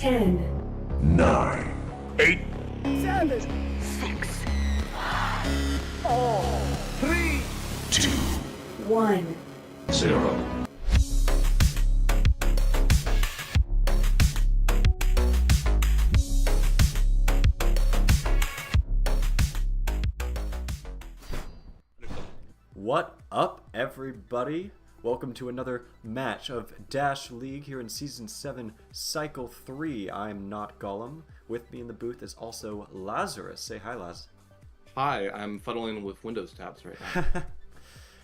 10, 9, 8, 7, 6, 3, 2, 1. 0. What up, everybody? Welcome to another match of Dash League here in Season 7, Cycle 3. I'm Notgollum. With me in the booth is also Lazarus. Say hi, Laz. Hi, I'm fuddling with Windows tabs right now.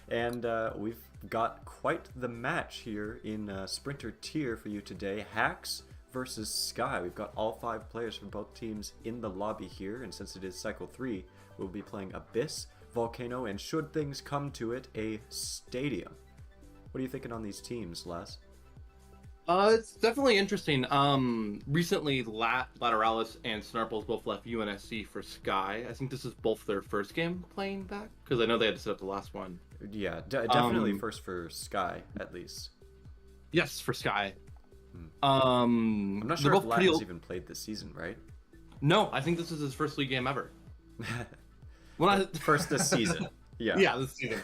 And we've got quite the match here in Sprinter Tier for you today. HAXX versus Sky. We've got all 5 players from both teams in the lobby here, and since it is Cycle 3, we'll be playing Abyss, Volcano, and should things come to it, a Stadium. What are you thinking on these teams, Les? It's definitely interesting. Recently, Lateralis and Snarples both left UNSC for Sky. I think this is both their first game playing back, because I know they had to set up the last one. Yeah, definitely first for Sky, at least. Yes, for Sky. I'm not sure if both Lat has even played this season, right? No, I think this is his first league game ever. First this season. Yeah. Yeah, this season.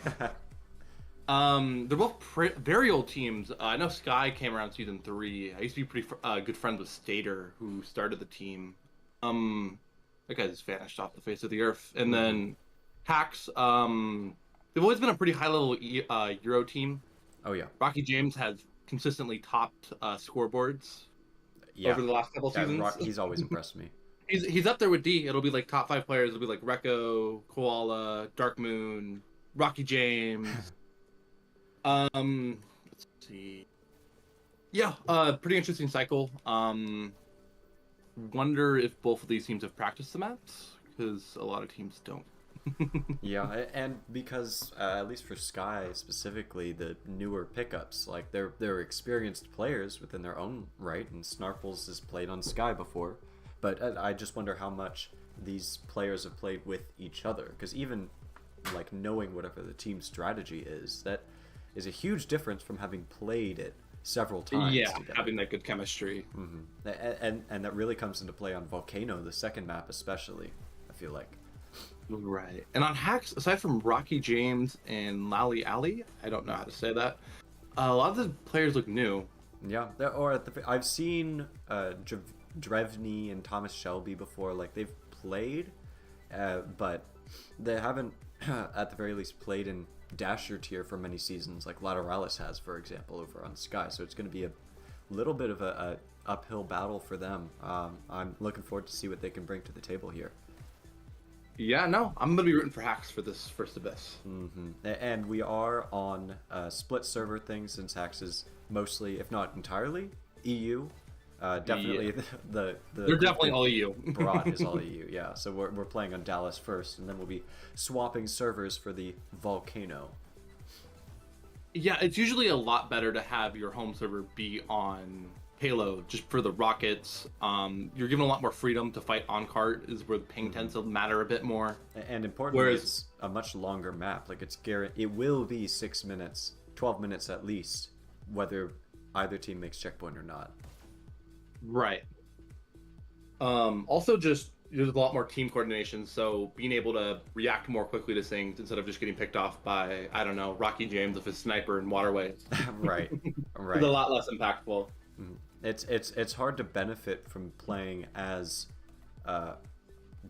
They're both very old teams. I know Sky came around season 3. I used to be pretty good friends with Stater, who started the team. That guy just vanished off the face of the earth. And then HAXX, they've always been a pretty high-level Euro team. Oh, yeah. Rocky James has consistently topped scoreboards over the last couple seasons. He's always impressed me. He's up there with D. It'll be like top 5 players. It'll be like Rekko, Koala, Dark Moon, Rocky James. Let's see. Yeah, pretty interesting cycle. Wonder if both of these teams have practiced the maps, because a lot of teams don't. Yeah, and because at least for Sky specifically, the newer pickups, like they're experienced players within their own right, and Snarples has played on Sky before, but I just wonder how much these players have played with each other, because even like knowing whatever the team strategy is, that is a huge difference from having played it several times. Yeah, together. having that good chemistry. And that really comes into play on Volcano, the second map especially, I feel like. Right. And on HAXX, aside from Rocky James and Lally Alley, I don't know how to say that, a lot of the players look new. Yeah, I've seen Drevny and Thomas Shelby before. Like, they've played, but they haven't, at the very least, played in Dasher tier for many seasons, like Lateralis has, for example, over on Sky. So it's going to be a little bit of a uphill battle for them. I'm looking forward to see what they can bring to the table here. Yeah, no, I'm going to be rooting for HAXX for this first Abyss. And we are on a split server thing, since HAXX is mostly, if not entirely, EU. Definitely the they're definitely all EU. Broad is all EU, yeah. So we're playing on Dallas first, and then we'll be swapping servers for the Volcano. Yeah, it's usually a lot better to have your home server be on payload, just for the rockets. You're given a lot more freedom to fight on cart, is where the ping tends to matter a bit more. And importantly, it's a much longer map. Like, it will be 6 minutes, 12 minutes at least, whether either team makes checkpoint or not. Right. Also, just there's a lot more team coordination, so being able to react more quickly to things instead of just getting picked off by, I don't know, Rocky James with his sniper in waterways. Right. It's a lot less impactful. It's hard to benefit from playing as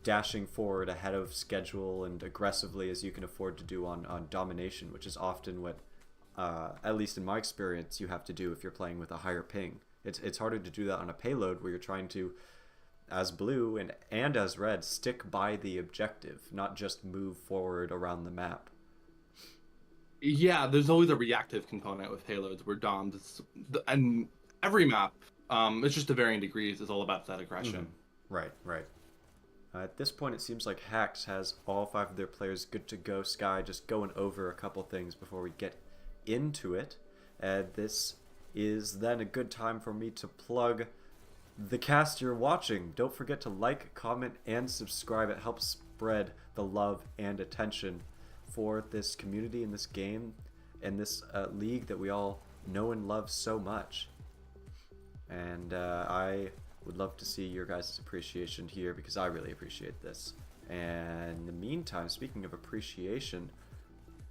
dashing forward ahead of schedule and aggressively as you can afford to do on domination, which is often what, at least in my experience, you have to do if you're playing with a higher ping. It's harder to do that on a payload where you're trying to, as blue and as red, stick by the objective, not just move forward around the map. Yeah, there's always a reactive component with payloads where DOMs, and every map, it's just to varying degrees, is all about that aggression. Right. At this point, it seems like HAXX has all 5 of their players good to go. Sky just going over a couple things before we get into it. This is then a good time for me to plug the cast you're watching. Don't forget to like, comment, and subscribe. It helps spread the love and attention for this community and this game and this league that we all know and love so much. And I Would love to see your guys' appreciation here because I really appreciate this. And in the meantime, speaking of appreciation,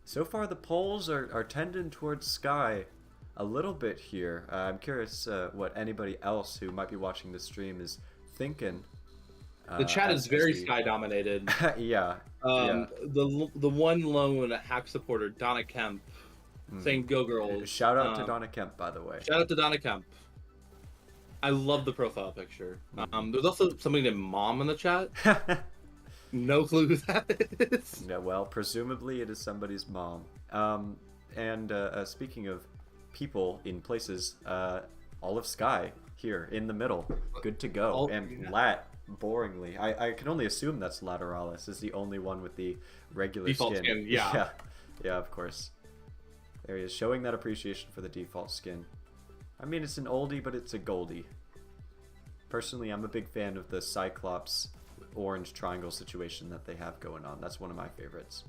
so far the polls are tending towards Sky a little bit here. I'm curious what anybody else who might be watching this stream is thinking. The chat is very the... Sky dominated. Yeah. The one lone HAXX supporter, Donna Kemp, saying "Go Girls." Shout out to Donna Kemp, by the way. Shout out to Donna Kemp. I love the profile picture. There's also somebody named Mom in the chat. No clue who that is. Yeah, well, presumably it is somebody's mom. And speaking of people in places, all of Sky here in the middle, good to go. Lat, boringly, I can only assume that's Lateralis, is the only one with the regular default skin. Yeah. Yeah, of course. There he is, showing that appreciation for the default skin. I mean, it's an oldie, but it's a goldie. Personally, I'm a big fan of the Cyclops orange triangle situation that they have going on. That's one of my favorites.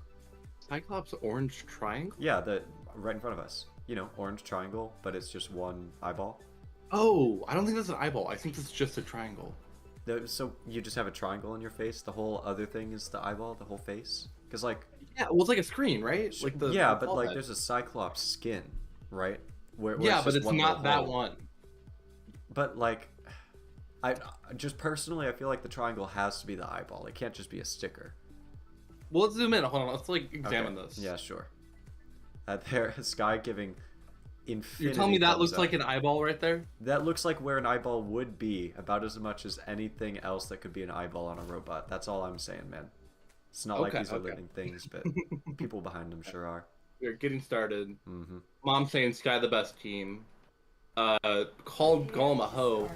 Cyclops orange triangle? Yeah, the right in front of us. You know, orange triangle, but it's just one eyeball. Oh, I don't think that's an eyeball. I think that's just a triangle. So you just have a triangle in your face. The whole other thing is the eyeball, the whole face. Because like, yeah, well, it's like a screen, right? Like but like there's a Cyclops skin, right? Where yeah, but it's not that one. But like, I just personally, I feel like the triangle has to be the eyeball. It can't just be a sticker. Well, let's zoom in. Hold on, let's like examine this. Yeah, sure. There, Sky giving infinity. You're telling me that looks up. like an eyeball right there? That looks like where an eyeball would be, about as much as anything else that could be an eyeball on a robot. That's all I'm saying, man. It's not like these are living things, but people behind them sure are. We're getting started. Mom saying Sky the best team. Called Gollum a hoe.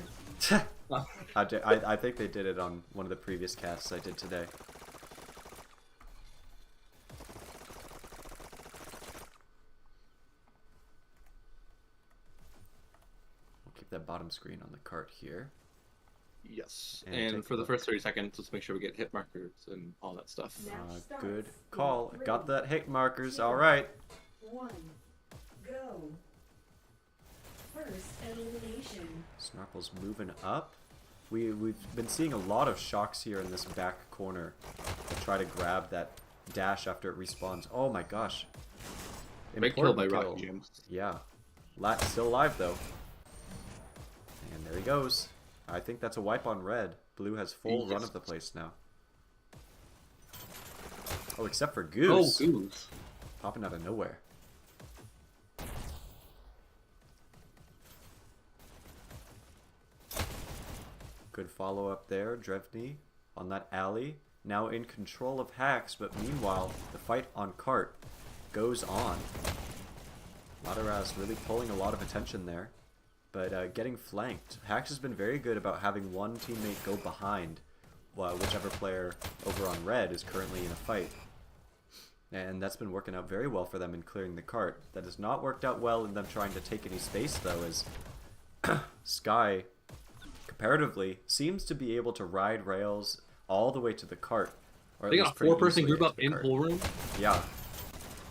I think they did it on one of the previous casts I did today. We'll keep that bottom screen on the cart here. Yes, and for the first 30 seconds, let's make sure we get hit markers and all that stuff. Good call. Got that hit markers. All right. 1, go. First elimination. Snarple's moving up. We've been seeing a lot of shocks here in this back corner to try to grab that dash after it respawns. Oh my gosh. Big kill by Rocky James. Yeah. Lat's still alive though. And there he goes. I think that's a wipe on red. Blue has full run of the place now. Oh, except for Goose. Oh, Goose. Popping out of nowhere. Good follow-up there. Drevny on that alley. Now in control of HAXX, but meanwhile, the fight on cart goes on. Lataraz really pulling a lot of attention there, but getting flanked. HAXX has been very good about having one teammate go behind whichever player over on red is currently in a fight. And that's been working out very well for them in clearing the cart. That has not worked out well in them trying to take any space, though, as Sky, comparatively, seems to be able to ride rails all the way to the cart. Or they got a 4-person group up in pool room? Yeah.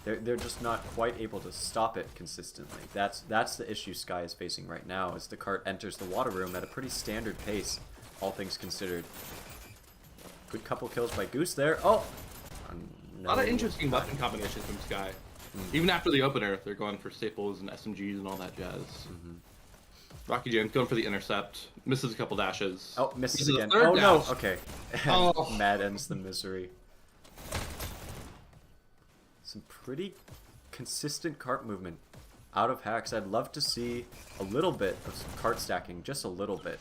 They're just not quite able to stop it consistently. That's the issue Sky is facing right now, as the cart enters the water room at a pretty standard pace, all things considered. Good couple kills by Goose there. Oh! A lot of interesting weapon combinations from Sky. Even after the opener, they're going for staples and SMGs and all that jazz. Rocky James going for the intercept. Misses a couple dashes. Oh, misses again. Oh, no. dash. Okay. Oh. Mad ends the misery. Some pretty consistent cart movement out of HAXX. I'd love to see a little bit of cart stacking, just a little bit,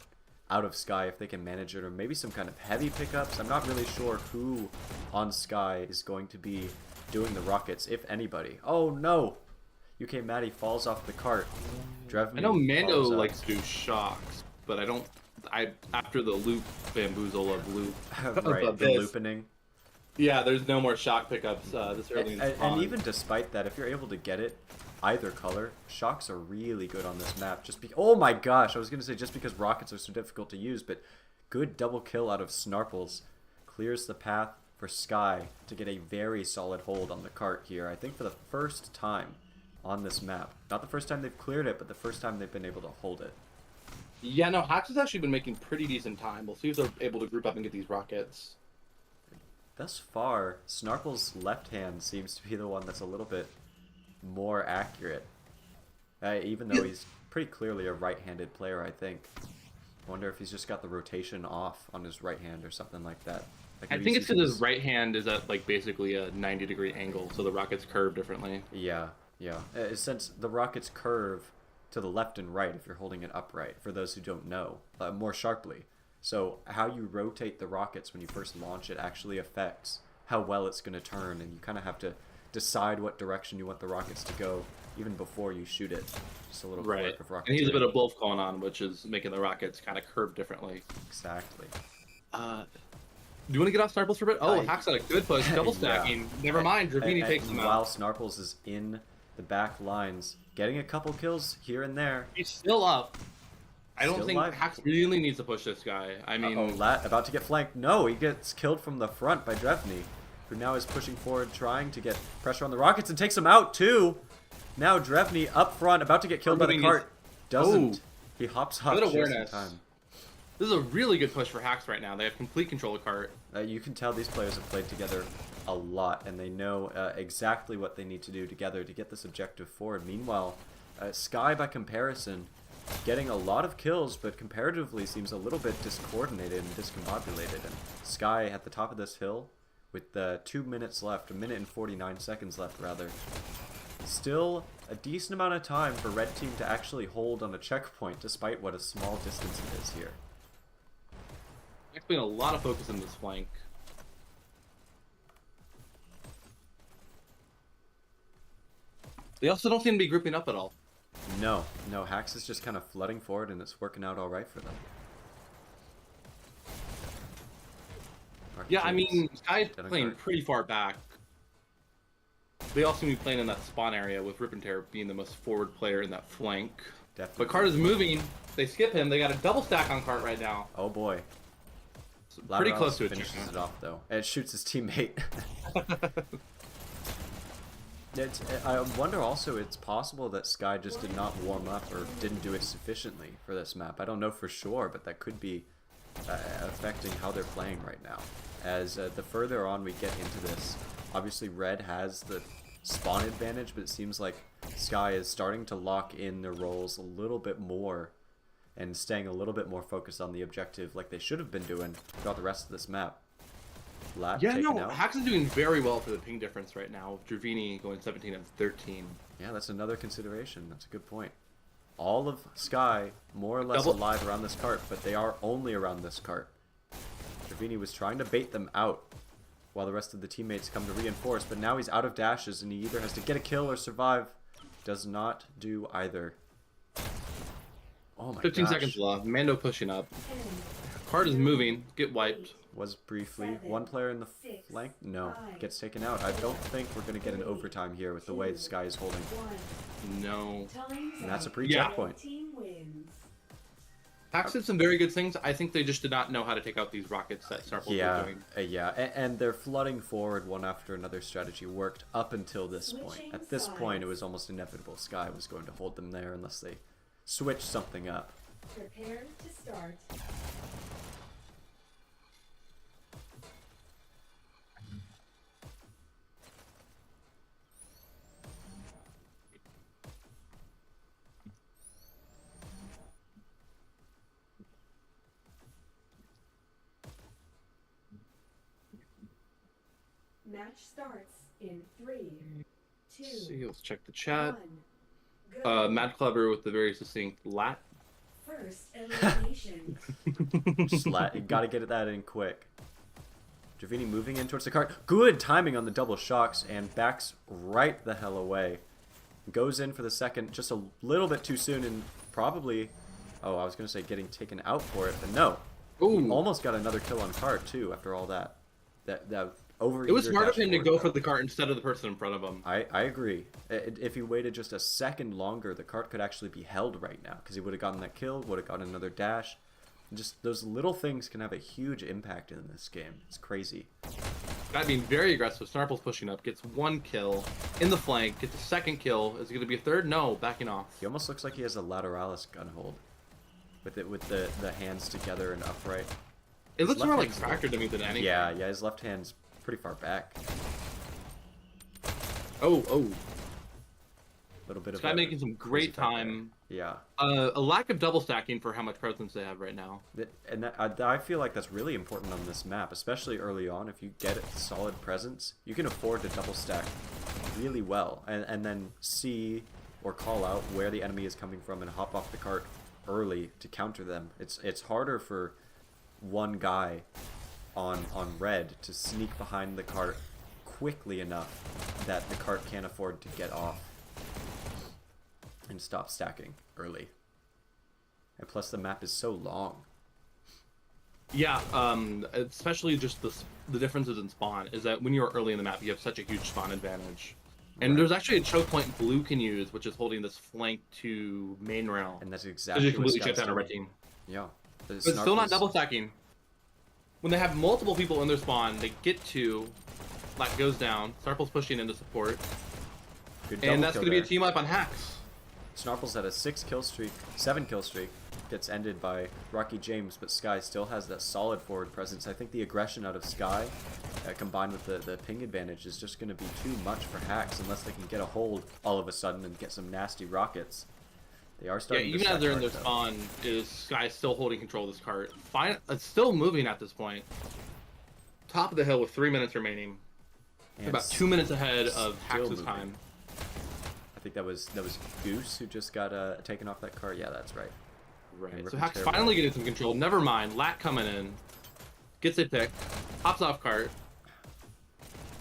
out of Sky if they can manage it, or maybe some kind of heavy pickups. I'm not really sure who on Sky is going to be doing the rockets, if anybody. Oh no! UK Maddie falls off the cart. Drevny I know Mando likes to do shocks, but after the loop bamboozle of loop. Right, the looping. Yeah, there's no more shock pickups this early in the spawn. And even despite that, if you're able to get it either color, shocks are really good on this map. Oh my gosh, I was gonna say just because rockets are so difficult to use, but good double kill out of Snarples clears the path for Sky to get a very solid hold on the cart here. I think for the first time on this map. Not the first time they've cleared it, but the first time they've been able to hold it. Yeah, no, HAXX has actually been making pretty decent time. We'll see if they're able to group up and get these rockets. Thus far, Snarple's left hand seems to be the one that's a little bit more accurate. Even though he's pretty clearly a right-handed player, I think. I wonder if he's just got the rotation off on his right hand or something like that. Like I maybe think he's it's because using his right hand is at like basically a 90-degree angle, so the rockets curve differently. Yeah, yeah. Since the rockets curve to the left and right if you're holding it upright, for those who don't know, more sharply. So how you rotate the rockets when you first launch it actually affects how well it's going to turn, and you kind of have to decide what direction you want the rockets to go even before you shoot it. Just a little Right. quirk of rocket. And he has a bit of both going on, which is making the rockets kind of curve differently. Exactly. Do you want to get off Snarples for a bit? Oh, HAXX had a good push, double Yeah. stacking. Never mind, Dravini takes and him while out. Snarples is in the back lines, getting a couple kills here and there. He's still up. I don't Still think alive. HAXX really needs to push this guy. I mean, Oh, Lat about to get flanked. No, he gets killed from the front by Drevny, who now is pushing forward, trying to get pressure on the rockets and takes him out too. Now Drevny up front, about to get killed by the Everything is- cart. Doesn't. Oh. He hops off Good just in awareness. time. this is a really good push for HAXX right now. They have complete control of cart. You can tell these players have played together a lot, and they know exactly what they need to do together to get this objective forward. Meanwhile, Sky, by comparison, getting a lot of kills, but comparatively seems a little bit discoordinated and discombobulated. And Sky at the top of this hill, with 2 minutes left, 1 minute and 49 seconds left, rather. Still a decent amount of time for Red Team to actually hold on a checkpoint, despite what a small distance it is here. There's been a lot of focus in this flank. They also don't seem to be grouping up at all. No, HAXX is just kind of flooding forward, and it's working out all right for them. Yeah, I mean, Sky's Dead on playing cart. pretty far back. They also seem to be playing in that spawn area with Rip and Tear being the most forward player in that flank. Definitely. But Cart is moving. They skip him. They got a double stack on Cart right now. Oh boy. So pretty Lateralis close to it. finishes it off though. And it shoots his teammate. I wonder also, it's possible that Sky just did not warm up or didn't do it sufficiently for this map. I don't know for sure, but that could be affecting how they're playing right now. As the further on we get into this, obviously Red has the spawn advantage, but it seems like Sky is starting to lock in their roles a little bit more and staying a little bit more focused on the objective like they should have been doing throughout the rest of this map. Lat Yeah, taken no, out. HAXX is doing very well for the ping difference right now. Dravini going 17 and 13. Yeah, that's another consideration. That's a good point. All of Sky more or less Double- alive around this cart, but they are only around this cart. Dravini was trying to bait them out while the rest of the teammates come to reinforce, but now he's out of dashes and he either has to get a kill or survive. Does not do either. Oh my 15 gosh. seconds left. Mando pushing up. 10, Cart is moving. Get wiped. Was briefly one player in the flank. No, gets taken out. I don't think we're going to get an overtime here with the way the Sky is holding. 1. No. Time's And that's a up. pre-checkpoint. Team wins. HAXX did some very good things. I think they just did not know how to take out these rockets that Snarples were Yeah, doing. yeah, and they're flooding forward one after another. Strategy worked up until this point. Switching At this point, it sides. was almost inevitable. Sky was going to hold them there unless they switched something up. Prepare to start. Match starts in 3, 2, Let's see, let's check the chat. 1. Go. Mad Clever with the very succinct lat. First elimination. Slat, you gotta get that in quick. Dravini moving in towards the cart. Good timing on the double shocks and backs right the hell away. Goes in for the second just a little bit too soon and probably, oh, I was gonna say getting taken out for it, but no. Ooh. Almost got another kill on cart too after all that. That over. It was smart of him to go for the cart instead of the person in front of him. I agree. If he waited just a second longer, the cart could actually be held right now because he would have gotten that kill, would have gotten another dash. Just those little things can have a huge impact in this game. It's crazy. Guy being very aggressive. Snarple's pushing up, gets one kill in the flank, gets a second kill. Is it going to be a third? No, backing off. He almost looks like he has a Lateralis gun hold. with the hands together and upright. It looks more like hand's Cracker to me than anything. Yeah, his left hand's pretty far back. Oh. A little bit This of guy a making some crazy great fight there. time. Yeah. A lack of double stacking for how much presence they have right now. I feel like that's really important on this map, especially early on. If you get a solid presence, you can afford to double stack really well, and then see or call out where the enemy is coming from and hop off the cart early to counter them. It's harder for one guy on red to sneak behind the cart quickly enough that the cart can't afford to get off and stop stacking early. And plus the map is so long. Yeah, especially just the differences in spawn is that when you're early in the map, you have such a huge spawn advantage. And there's actually a choke point blue can use, which is holding this flank to main rail. And that's Because exactly you what completely Sky's shut down a doing. red team. Yeah. But it's still not double stacking. When they have multiple people in their spawn, they get to, Black goes down, Snarple's pushing into support, and that's going to be a team up on HAXX. Snarple's had a 7 kill streak, gets ended by Rocky James, but Sky still has that solid forward presence. I think the aggression out of Sky, combined with the ping advantage, is just going to be too much for HAXX unless they can get a hold all of a sudden and get some nasty rockets. They are starting to even as they're in their though. spawn, Sky still holding control of this cart. It's still moving at this point. Top of the hill with 3 minutes remaining. And About 2 minutes ahead of still HAXX's moving. time. I think that was Goose who just got taken off that cart. Yeah, that's right. Right. And So Rip and HAXX Tear finally right. getting some control. Never mind. Lat coming in. Gets a pick. Hops off cart.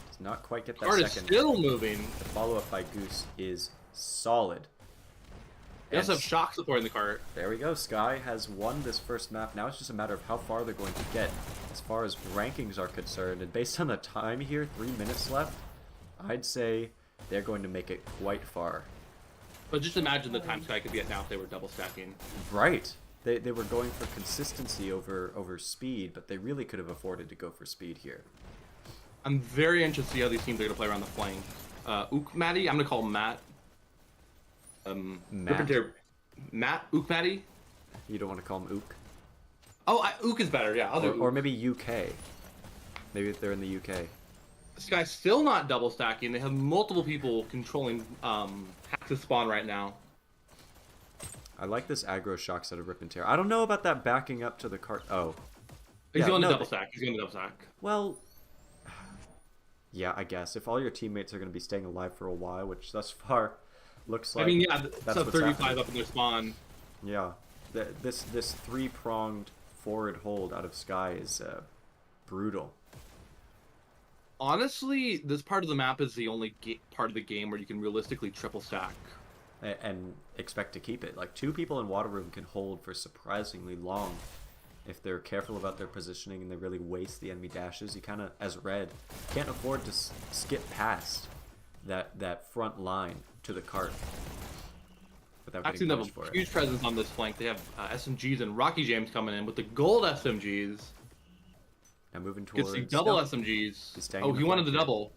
Does not quite get that Cart is second. still moving. The follow-up by Goose is solid. They also And have shock support in the cart. there we go. Sky has won this first map. Now it's just a matter of how far they're going to get as far as rankings are concerned. And based on the time here, 3 minutes left, I'd say they're going to make it quite far. But just imagine the time Sky could be at now if they were double stacking. Right. They were going for consistency over speed, but they really could have afforded to go for speed here. I'm very interested to see how these teams are going to play around the flank. Matty, I'm going to call him Matt. Matt? Matt Matty. You don't want to call him Ook? Oh, Ook is better. Yeah, I'll do Or Ook. maybe UK. Maybe if they're in the UK. Sky's still not double stacking. They have multiple people controlling HAXX's spawn right now. I like this aggro shocks out of Rip and Tear. I don't know about that backing up to the cart. Oh. He's Yeah, going to no, double stack. He's going to double stack. Well, yeah, I guess. If all your teammates are going to be staying alive for a while, which thus far looks like I mean, yeah, that's sub what's 35 happening. up in their spawn. Yeah. This three-pronged forward hold out of Sky is brutal. Honestly, this part of the map is the only part of the game where you can realistically triple stack. And expect to keep it. Like, 2 people in water room can hold for surprisingly long if they're careful about their positioning and they really waste the enemy dashes. You kind of, as red, can't afford to skip past that front line to the cart without Actually, getting they punished have for a it. huge presence on this flank. They have SMGs and Rocky James coming in with the gold SMGs. Now moving Gets towards... the double no, SMGs. He's staying Oh, in the he wanted flank the here. double.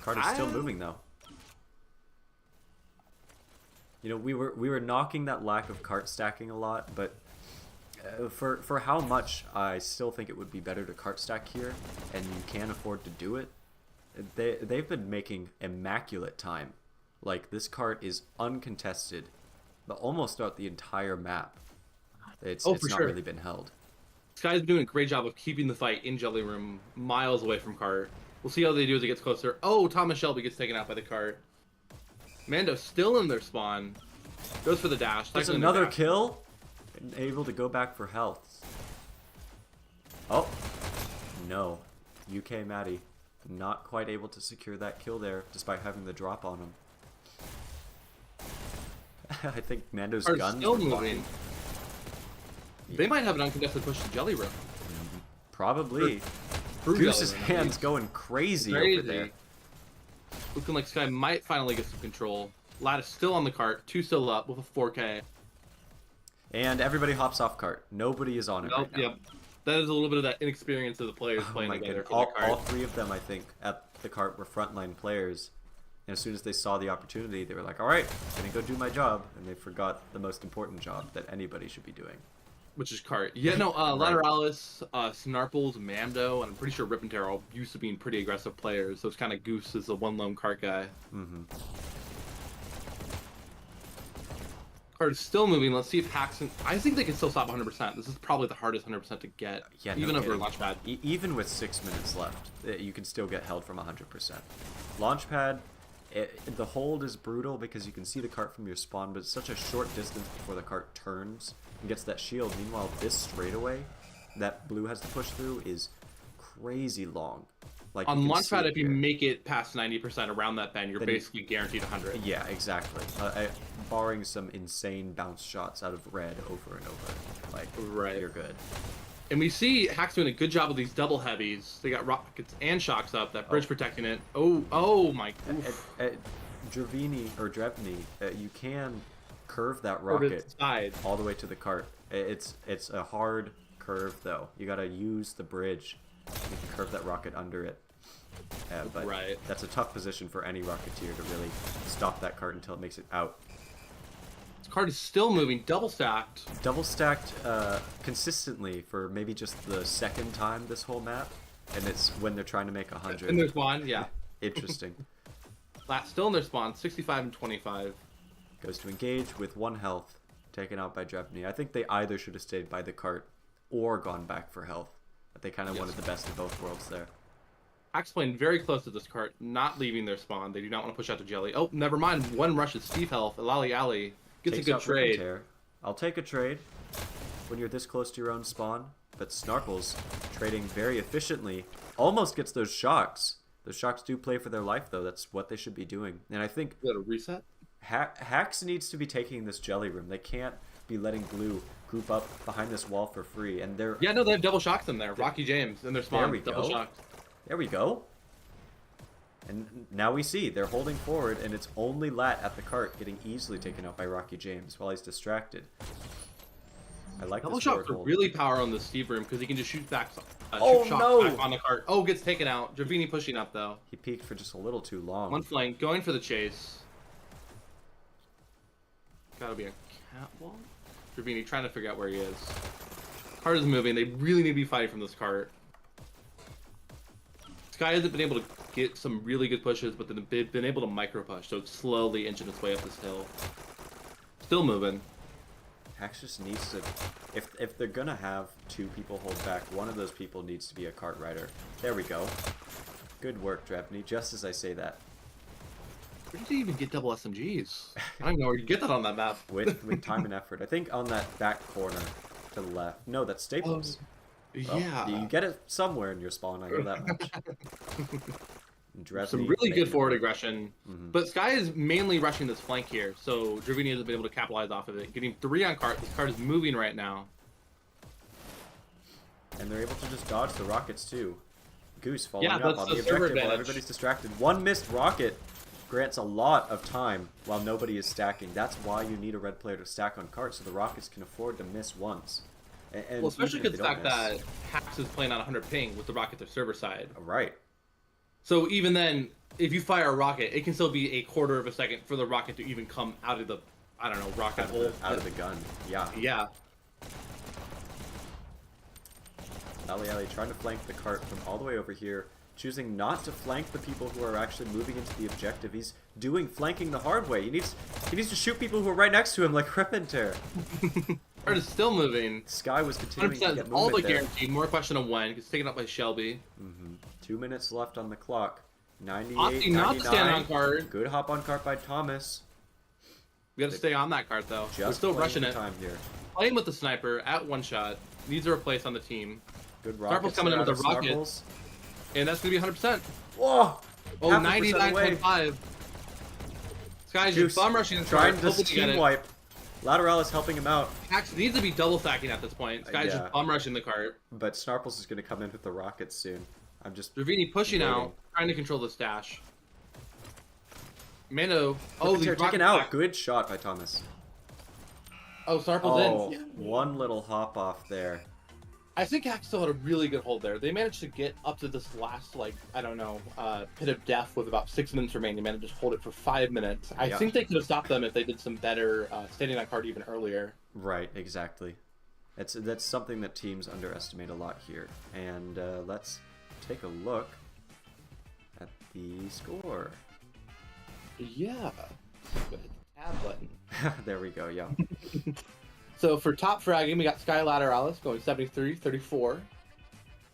Cart is still moving though. You know, we were knocking that lack of cart stacking a lot, but for how much I still think it would be better to cart stack here, and you can afford to do it. They've been making immaculate time. Like, this cart is uncontested, but almost throughout the entire map. It's for not sure. really been held. Sky's doing a great job of keeping the fight in Jelly Room, miles away from cart. We'll see how they do as it gets closer. Oh, Thomas Shelby gets taken out by the cart. Mando still in their spawn. Goes for the dash. There's cycling their another dash. kill. And able to go back for health. Oh. No. UK Maddie. Not quite able to secure that kill there, despite having the drop on him. I think Mando's Are guns still were moving. blocking. They might have an uncontested push to Jelly Room. Probably. Through Goose's Jelly Room, at hands least. going crazy Crazy. over there. Looking like Sky might finally get some control. Lat is still on the cart. 2 still up with a 4K. And everybody hops off cart. Nobody is on it Nope, right now. yep. That is a little bit of that inexperience of the players Oh playing my together goodness. for the cart. All 3 of them, I think, at the cart were frontline players. And as soon as they saw the opportunity, they were like, all right, I'm going to go do my job. And they forgot the most important job that anybody should be doing. Which is cart. Yeah, no, Lateralis, Snarples, Mando, and I'm pretty sure Rip and Tear all used to being pretty aggressive players. So it's kind of Goose is the one lone cart guy. Mm-hmm. Cart is still moving. Let's see if HAXX... I think they can still stop 100%. This is probably the hardest 100% to get. Yeah, even no over kidding. Launchpad. Even with 6 minutes left, you can still get held from 100%. Launchpad, the hold is brutal because you can see the cart from your spawn, but it's such a short distance before the cart turns and gets that shield. Meanwhile, this straightaway that blue has to push through is crazy long. Like on Launchpad, if you make it past 90% around that bend, you're then basically guaranteed 100. Yeah, exactly. Barring some insane bounce shots out of red over and over, like, right. You're good. And we see HAXX doing a good job with these double heavies. They got rockets and shocks up. That bridge protecting it. Oh my. Drevini, you can curve that rocket side all the way to the cart. It's a hard curve though. You gotta use the bridge. You can curve that rocket under it. But that's a tough position for any Rocketeer to really stop that cart until it makes it out. This cart is still moving, double stacked. Double stacked consistently for maybe just the second time this whole map, and it's when they're trying to make 100. In their spawn, yeah. Interesting. Still in their spawn, 65 and 25. Goes to engage with 1 health, taken out by Drevny. I think they either should have stayed by the cart or gone back for health. But they kind of wanted the best of both worlds there. HAXX playing very close to this cart, not leaving their spawn. They do not want to push out to Jelly. Oh, never mind. One rushes Steve health. Lally Alley gets Takes a good out trade. I'll take a trade when you're this close to your own spawn. But Snarples, trading very efficiently, almost gets those shocks. Those shocks do play for their life, though. That's what they should be doing. And I think... Is that a reset? HAXX needs to be taking this Jelly Room. They can't be letting Blue group up behind this wall for free. And they're... Yeah, no, they have double shocks in there. Rocky James in their spawn. There we double go. shocks. There we go. And now we see they're holding forward, and it's only Lat at the cart getting easily taken out by Rocky James while he's distracted. I like Double this shocks are hold. really power on the Steve Room because he can just shoot back, back on the cart. Oh, gets taken out. Dravini pushing up though. He peeked for just a little too long. One flank, going for the chase. Gotta be a catwalk. Dravini trying to figure out where he is. Cart is moving. They really need to be fighting from this cart. Sky hasn't been able to get some really good pushes, but they've been able to micro push, so it's slowly inching its way up this hill. Still moving. HAXX just needs to... If they're gonna have 2 people hold back, one of those people needs to be a cart rider. There we go. Good work, Drevny, just as I say that. Where did he even get double SMGs? I don't even know where you get that on that map. With time and effort. I think on that back corner to the left. No, that's Staples. Well, yeah. you get it somewhere in your spawn, I know that much. Drevny, Some really good forward aggression. But Sky is mainly rushing this flank here, so Dravini hasn't been able to capitalize off of it. Getting 3 on cart. This cart is moving right now. And they're able to just dodge the rockets too. Goose following Yeah, up that's on the the server objective while advantage. everybody's distracted. One missed rocket grants a lot of time while nobody is stacking. That's why you need a red player to stack on cart, so the rockets can afford to miss once. And Well, especially even if because they the don't fact miss- that HAXX is playing on 100 ping with the rocket to server side. Right. So even then, if you fire a rocket, it can still be a quarter of a second for the rocket to even come out of the, I don't know, rocket hole. Out of the gun. Yeah. Yeah. Ali trying to flank the cart from all the way over here, choosing not to flank the people who are actually moving into the objective. He's doing flanking the hard way. He needs to shoot people who are right next to him like Rip and Tear. Cart is still moving. Sky was continuing to 100% get all movement but there. guaranteed. More question of when. It's taken up by Shelby. 2 minutes left on the clock. 98, Opting not to stand 99. on cart. Good hop on cart by Thomas. We gotta stay on that cart though. We're Just still playing rushing the it. time here. Playing with the sniper at 1 shot. Needs a replace on the team. Good Snarple's rockets coming in there with out a of rocket. Snarples. And that's gonna be 100%. Whoa! Oh, Half a percent away. 99.5. Sky's Juice just bum rushing the trying cart. to Hoping to get team it. wipe. Lateralis helping him out, HAXX needs to be double stacking at this point. Sky's Yeah. just bum rushing the cart. but Snarples is going to come in with the rockets soon. I'm just Dravini pushing waiting. out, trying to control the stash. Mando. Oh, Oh, the taken rocket out. back. Good shot by Thomas. Oh, Sarple's Oh, in. one little hop off there. I think HAXX still had a really good hold there. They managed to get up to this last, like, I don't know, pit of death with about 6 minutes remaining. They managed to just hold it for 5 minutes. I think they could have stopped them if they did some better standing on card even earlier. Right, exactly. That's something that teams underestimate a lot here. And let's take a look at the score. Yeah. Hit the tab button. There we go, yeah. So for top fragging, we got Sky Lateralis going 73-34.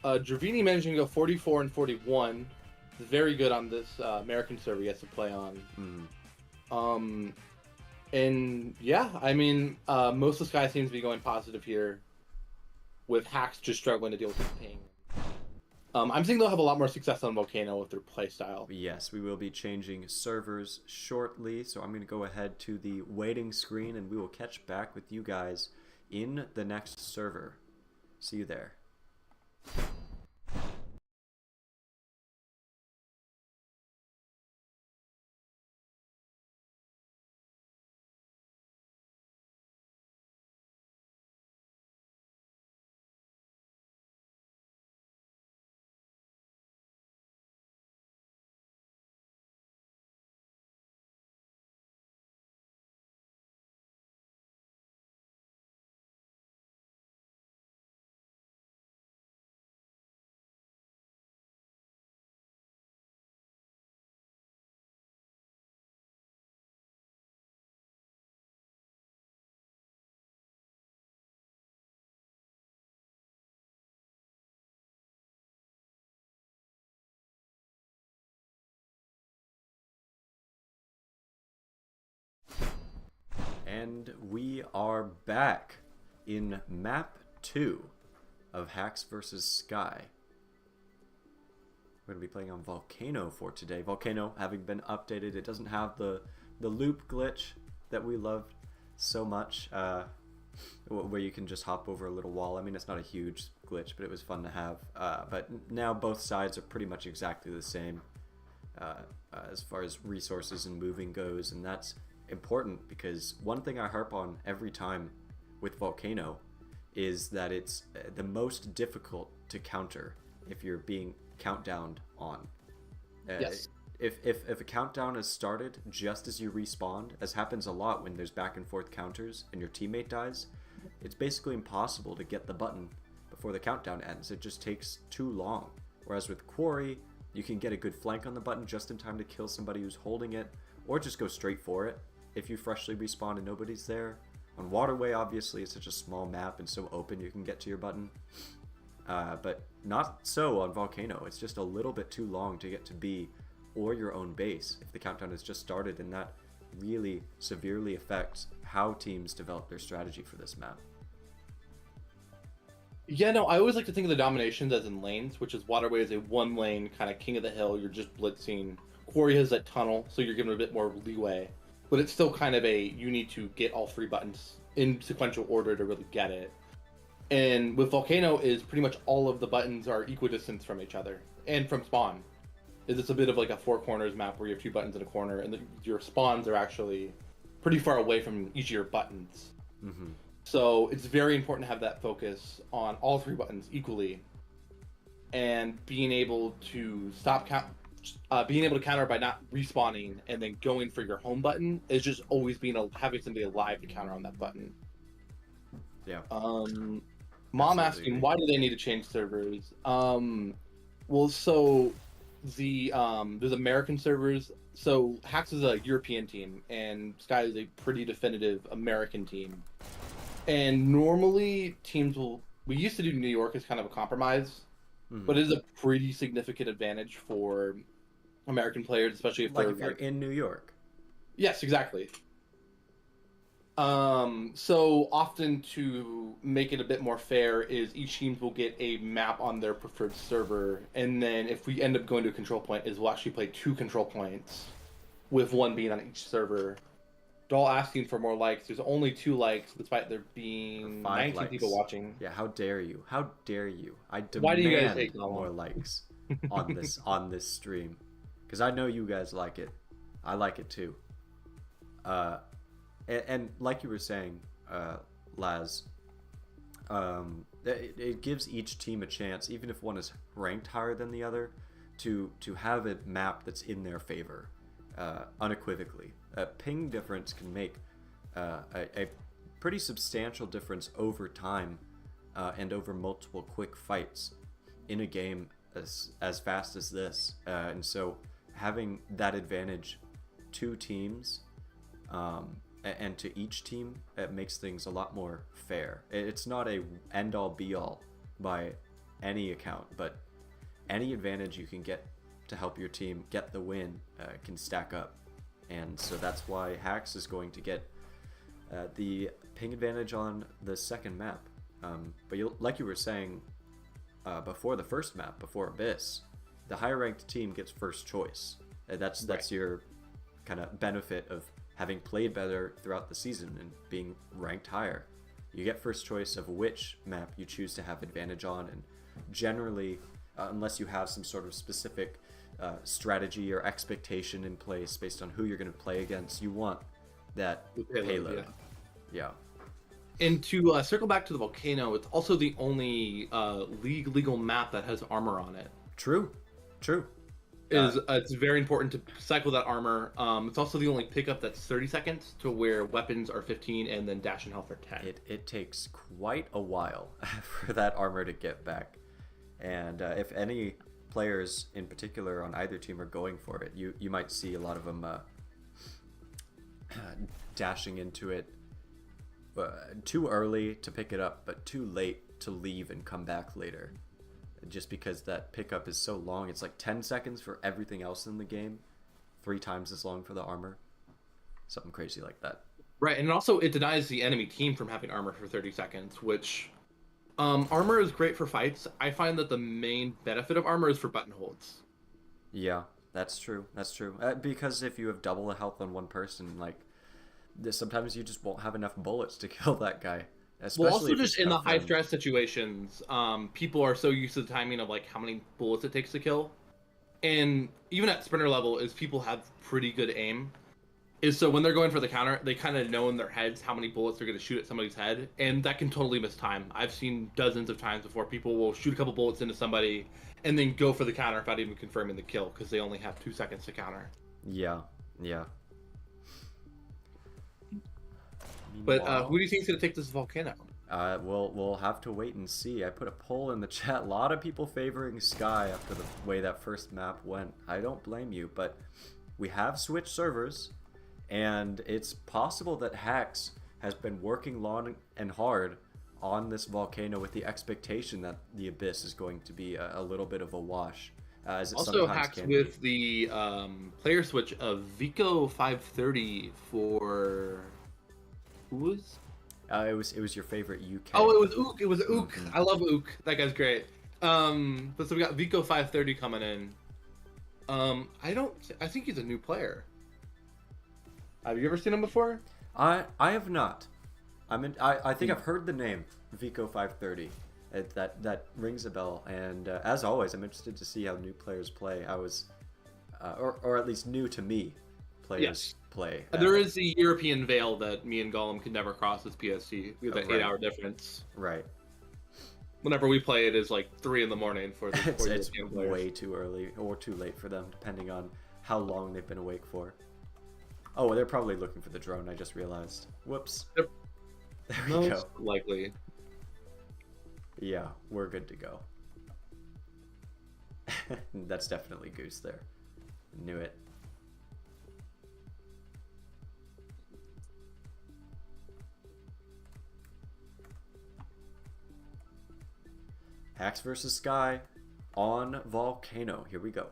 Dravini managing to go 44 and 41. He's very good on this American server he has to play on. And yeah, I mean, most of Sky seems to be going positive here, with HAXX just struggling to deal with his ping. I'm thinking they'll have a lot more success on Volcano with their playstyle. Yes, we will be changing servers shortly, so I'm going to go ahead to the waiting screen, and we will catch back with you guys in the next server. See you there. And we are back in map 2 of HAXX versus Sky. We're going to be playing on Volcano for today. Volcano having been updated, it doesn't have the loop glitch that we loved so much, where you can just hop over a little wall. I mean, it's not a huge glitch, but it was fun to have. But now both sides are pretty much exactly the same as far as resources and moving goes, and that's important because one thing I harp on every time with Volcano is that it's the most difficult to counter if you're being countdowned on. Yes. If a countdown is started just as you respawn, as happens a lot when there's back and forth counters and your teammate dies, it's basically impossible to get the button before the countdown ends. It just takes too long. Whereas with Quarry, you can get a good flank on the button just in time to kill somebody who's holding it, or just go straight for it if you freshly respawn and nobody's there. On Waterway, obviously, it's such a small map and so open you can get to your button. But not so on Volcano. It's just a little bit too long to get to B or your own base if the countdown has just started, and that really severely affects how teams develop their strategy for this map. Yeah, no, I always like to think of the dominations as in lanes, which is Waterway is a one lane kind of king of the hill. You're just blitzing. Quarry has that tunnel, so you're given a bit more leeway. But it's still kind of you need to get all 3 buttons in sequential order to really get it. And with Volcano is pretty much all of the buttons are equidistant from each other and from spawn. It's a bit of like a 4 corners map where you have 2 buttons in a corner, and your spawns are actually pretty far away from each of your buttons. Mm-hmm. So it's very important to have that focus on all 3 buttons equally, and being able to being able to counter by not respawning and then going for your home button is just always having somebody alive to counter on that button. Yeah. Mom asking, why do they need to change servers? Well, so there's American servers. So HAXX is a European team, and Sky is a pretty definitive American team. And normally we used to do New York as kind of a compromise, but it is a pretty significant advantage for American players, especially if you're in New York. Yes, exactly. So often to make it a bit more fair is each team will get a map on their preferred server, and then if we end up going to a control point, we'll actually play 2 control points, with 1 being on each server. Doll asking for more likes. There's only 2 likes, despite there being 19 likes. people watching. Yeah, how dare you? How dare you? I demand Why do you guys hate more likes on this stream, because I know you guys like it. I like it too. And like you were saying, Laz, it gives each team a chance, even if one is ranked higher than the other, to have a map that's in their favor, unequivocally. A ping difference can make a pretty substantial difference over time and over multiple quick fights in a game as fast as this. And so having that advantage to teams and to each team, it makes things a lot more fair. It's not a end-all be-all by any account, but any advantage you can get to help your team get the win can stack up. And so that's why HAXX is going to get the ping advantage on the second map. But like you were saying before the first map, before Abyss, the higher ranked team gets first choice. That's your kind of benefit of having played better throughout the season and being ranked higher. You get first choice of which map you choose to have advantage on, and generally, unless you have some sort of specific strategy or expectation in place based on who you're going to play against, you want that payload. Yeah. And to circle back to the volcano, it's also the only legal map that has armor on it. True. It's very important to cycle that armor. It's also the only pickup that's 30 seconds to where weapons are 15 and then dash and health are 10. It takes quite a while for that armor to get back. And if any players in particular on either team are going for it, you might see a lot of them dashing into it too early to pick it up, but too late to leave and come back later. Just because that pickup is so long. It's like 10 seconds for everything else in the game, 3 times as long for the armor. Something crazy like that. Right, and also it denies the enemy team from having armor for 30 seconds, which armor is great for fights. I find that the main benefit of armor is for button holds. Yeah, that's true. Because if you have double the health on one person, like sometimes you just won't have enough bullets to kill that guy. Well, also just in the high stress situations, people are so used to the timing of like how many bullets it takes to kill, and even at sprinter level, is people have pretty good aim. Is so when they're going for the counter, they kind of know in their heads how many bullets they're going to shoot at somebody's head, and that can totally miss time. I've seen dozens of times before people will shoot a couple bullets into somebody and then go for the counter without even confirming the kill because they only have 2 seconds to counter. Yeah. But who do you think is going to take this volcano? We'll have to wait and see. I put a poll in the chat. A lot of people favoring Sky after the way that first map went. I don't blame you, but we have switched servers, and it's possible that HAXX has been working long and hard on this volcano with the expectation that the Abyss is going to be a little bit of a wash. As it also sometimes HAXX can with be. the player switch of Vico 530 for... Who was? It was your favorite UK. Oh, it was Ook. It was Ook. I love Ook. That guy's great. But so we got Vico 530 coming in. I think he's a new player. Have you ever seen him before? I have not. I think I've heard the name Vico 530. That rings a bell. And as always, I'm interested to see how new players play. I was, or at least new to me, players play. There is the European veil that me and Gollum could never cross as PSG. We have that 8-hour difference. Right. Whenever we play, it is like 3 in the morning for the it's way too early or too late for them, depending on how long they've been awake for. Oh, they're probably looking for the drone. I just realized. Whoops. There we go. Likely. Yeah, we're good to go. That's definitely Goose there. Knew it. HAXX versus Sky on Volcano. Here we go.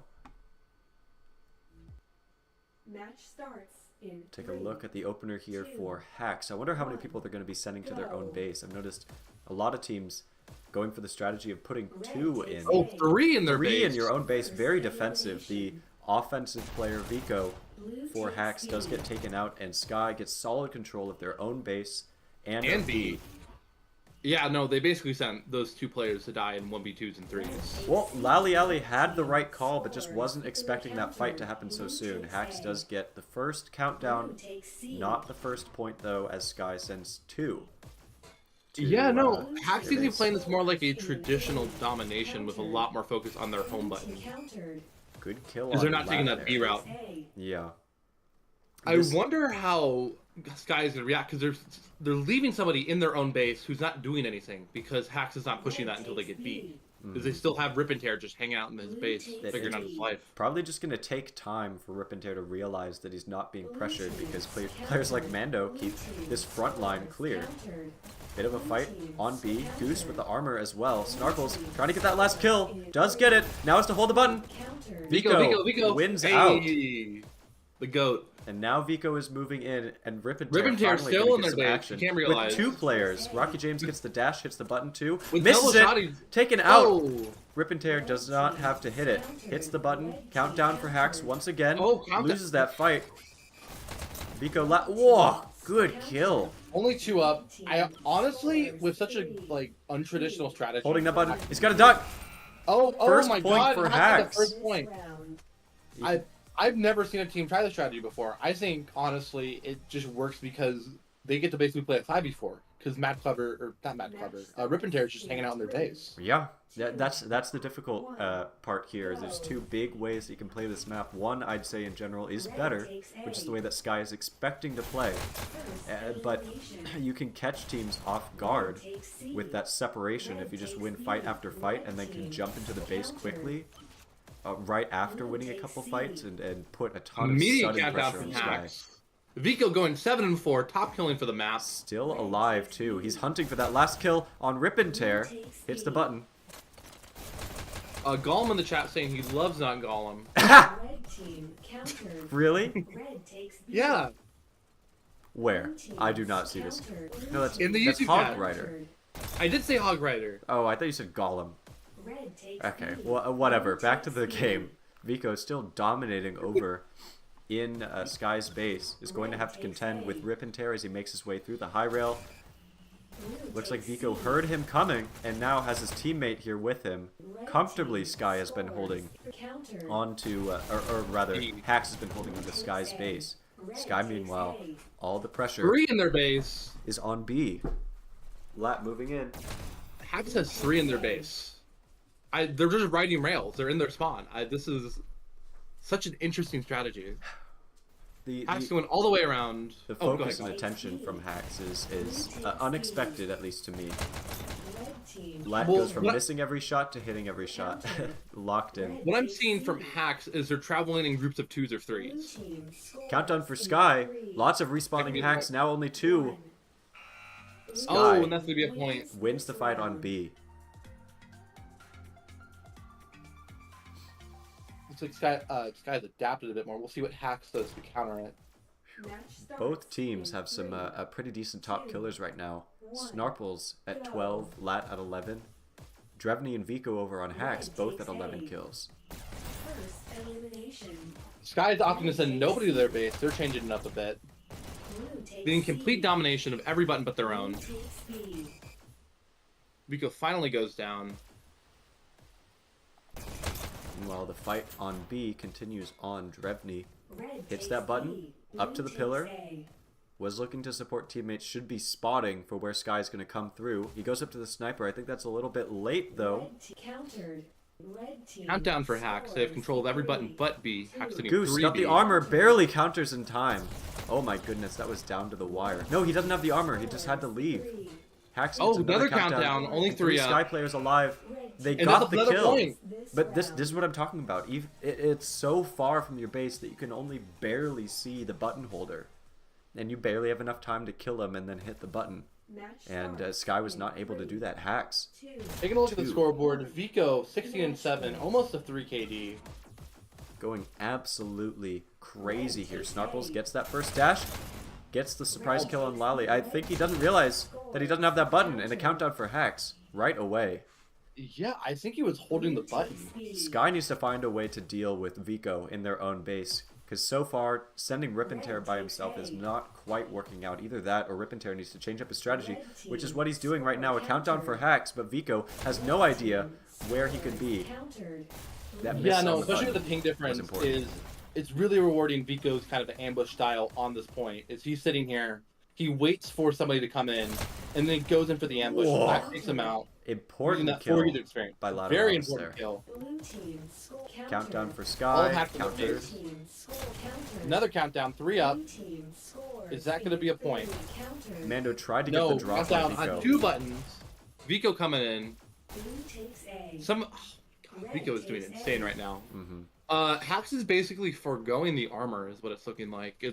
Match starts in Take a look at the opener here for HAXX. I wonder how many people they're going to be sending to their own base. I've noticed a lot of teams going for the strategy of putting 2 in. Oh, 3 in their base. 3 in your own base. Very defensive. The offensive player Vico for HAXX does get taken out, and Sky gets solid control of their own base and B. Yeah, no, they basically sent those 2 players to die in 1v2s and 3s. Well, Lally Ali had the right call, but just wasn't expecting that fight to happen so soon. HAXX does get the first countdown, not the first point, though, as Sky sends 2 to. Yeah, no. to HAXX seems to be base. playing this more like a traditional domination with a lot more focus on their home button. Good kill. Because they're on not taking Lat that there. B route. Yeah. I This- wonder how Sky is going to react because they're leaving somebody in their own base who's not doing anything because HAXX is not pushing that until they get beat. Because they still have Rip and Tear just hanging out in his base, figuring out his life. Probably just going to take time for Rip and Tear to realize that he's not being pressured because players like Mando keep this front line clear. Bit of a fight on B. Goose with the armor as well. Snarkles trying to get that last kill. Does get it. Now it's to hold the button. Vico wins hey, out. The GOAT. And now Vico is moving in, and Rip and Tear Tear still finally in their some base. action You can't realize. with 2 players. Rocky James gets the dash, hits the button too, With misses double it, shotties. taken out. Oh. Rip and Tear does not have to hit it. Hits the button. Countdown for HAXX once again. Oh, countdown. Loses that fight. Vico whoa, good kill. Only 2 up. I honestly, with such a untraditional strategy. Holding that button. He's got a duck. Oh First my point God! for HAXX HAXX. got the first point. I've never seen a team try this strategy before. I think honestly, it just works because they get to basically play at 5v4. Because Rip and Tear is just hanging out in their base. Yeah, that's the difficult part here. There's 2 big ways that you can play this map. One, I'd say in general, is better, which is the way that Sky is expecting to play. But you can catch teams off guard with that separation if you just win fight after fight and then can jump into the base quickly right after winning a couple fights and put a ton of Immediate sudden countdown pressure from on Sky. HAXX. Vico going 7-4, top killing for the map. Still alive too. He's hunting for that last kill on Rip and Tear. Hits the button. Gollum in the chat saying he loves Notgollum. Really? Yeah. Where? I do not see this. No, that's In the that's YouTube Hog chat. Rider. I did say Hog Rider. Oh, I thought you said Gollum. Okay, well, whatever. Back to the game. Vico is still dominating over in Sky's base. Is going to have to contend with Rip and Tear as he makes his way through the high rail. Looks like Vico heard him coming and now has his teammate here with him. Comfortably, Sky has been holding onto, or rather, HAXX has been holding onto Sky's base. Sky, meanwhile, all the pressure 3 in their base. is on B. Lat moving in. HAXX has 3 in their base. They're just riding rails. They're in their spawn. This is such an interesting strategy. HAXX going all the way around. The Oh, go focus ahead, and attention from HAXX is unexpected, at least to me. Lat goes from missing every shot to hitting every shot. Locked in. What I'm seeing from HAXX is they're traveling in groups of 2s or 3s. Countdown for Sky. Lots of respawning HAXX, now only 2. Sky Oh, and that's going to be a point. wins the fight on B. Looks like Sky's adapted a bit more. We'll see what HAXX does to counter it. Both teams have some pretty decent top killers right now. Snarples at 12, Lat at 11. Drevny and Vico over on HAXX, both at 11 kills. Sky's opting to send nobody to their base. They're changing it up a bit. Being complete domination of every button but their own. Vico finally goes down. Meanwhile, the fight on B continues on Drevny. Hits that button, up to the pillar. Was looking to support teammates, should be spotting for where Sky's going to come through. He goes up to the sniper. I think that's a little bit late, though. Countdown for HAXX. They have control of every button but B. HAXX hitting Goose 3B. got the armor, barely counters in time. Oh my goodness, that was down to the wire. No, he doesn't have the armor. He just had to leave. HAXX gets another countdown. Only 3 Sky up. players alive. They And got that's the another kill. point. But this is what I'm talking about. It's so far from your base that you can only barely see the button holder. And you barely have enough time to kill him and then hit the button. And Sky was not able to do that. HAXX. Taking a look at the scoreboard, Vico 16-7, almost a 3 KD. Going absolutely crazy here. Snarples gets that first dash. Gets the surprise kill on Lally. I think he doesn't realize that he doesn't have that button. And a countdown for HAXX right away. Yeah, I think he was holding the button. Sky needs to find a way to deal with Vico in their own base. Because so far, sending Rip and Tear by himself is not quite working out. Either that or Rip and Tear needs to change up his strategy, which is what he's doing right now. A countdown for HAXX, but Vico has no idea where he could be. That miss Yeah, on no, the especially button with the ping difference was important. is it's really rewarding Vico's kind of ambush style on this point. Is he's sitting here, he waits for somebody to come in, and then goes in for the ambush. Whoa. That takes him out. Using Important that kill 4 user experience. by Lateralis Very important there. kill. Blue team score counter. Countdown for All Sky. hacked in the Countered. face. Blue team score counter. Another countdown, 3 up. Blue team scores Is that gonna be a point? in counter. Mando tried to get No, the drop countdown on on Vico. 2 buttons. Vico coming in. Blue takes A. Some God, Vico is doing insane right now. Mm-hmm. HAXX is basically foregoing the armor, is what it's looking like.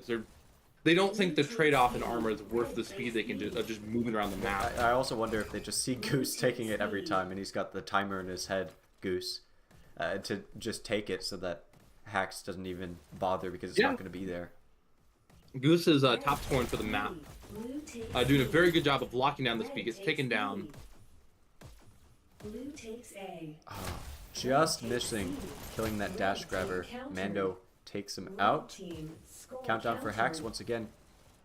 They don't think the trade-off in armor is worth the speed they can do of just moving around the map. I also wonder if they just see Goose taking it every time, and he's got the timer in his head, Goose, to just take it so that HAXX doesn't even bother because it's Yeah. not going to be there. Goose is top scoring for the map, Blue takes doing a very good job of locking down the speed. Gets taken down. Blue takes A. Just missing killing that dash grabber. Mando takes him out. Team score Countdown for counter. HAXX once again.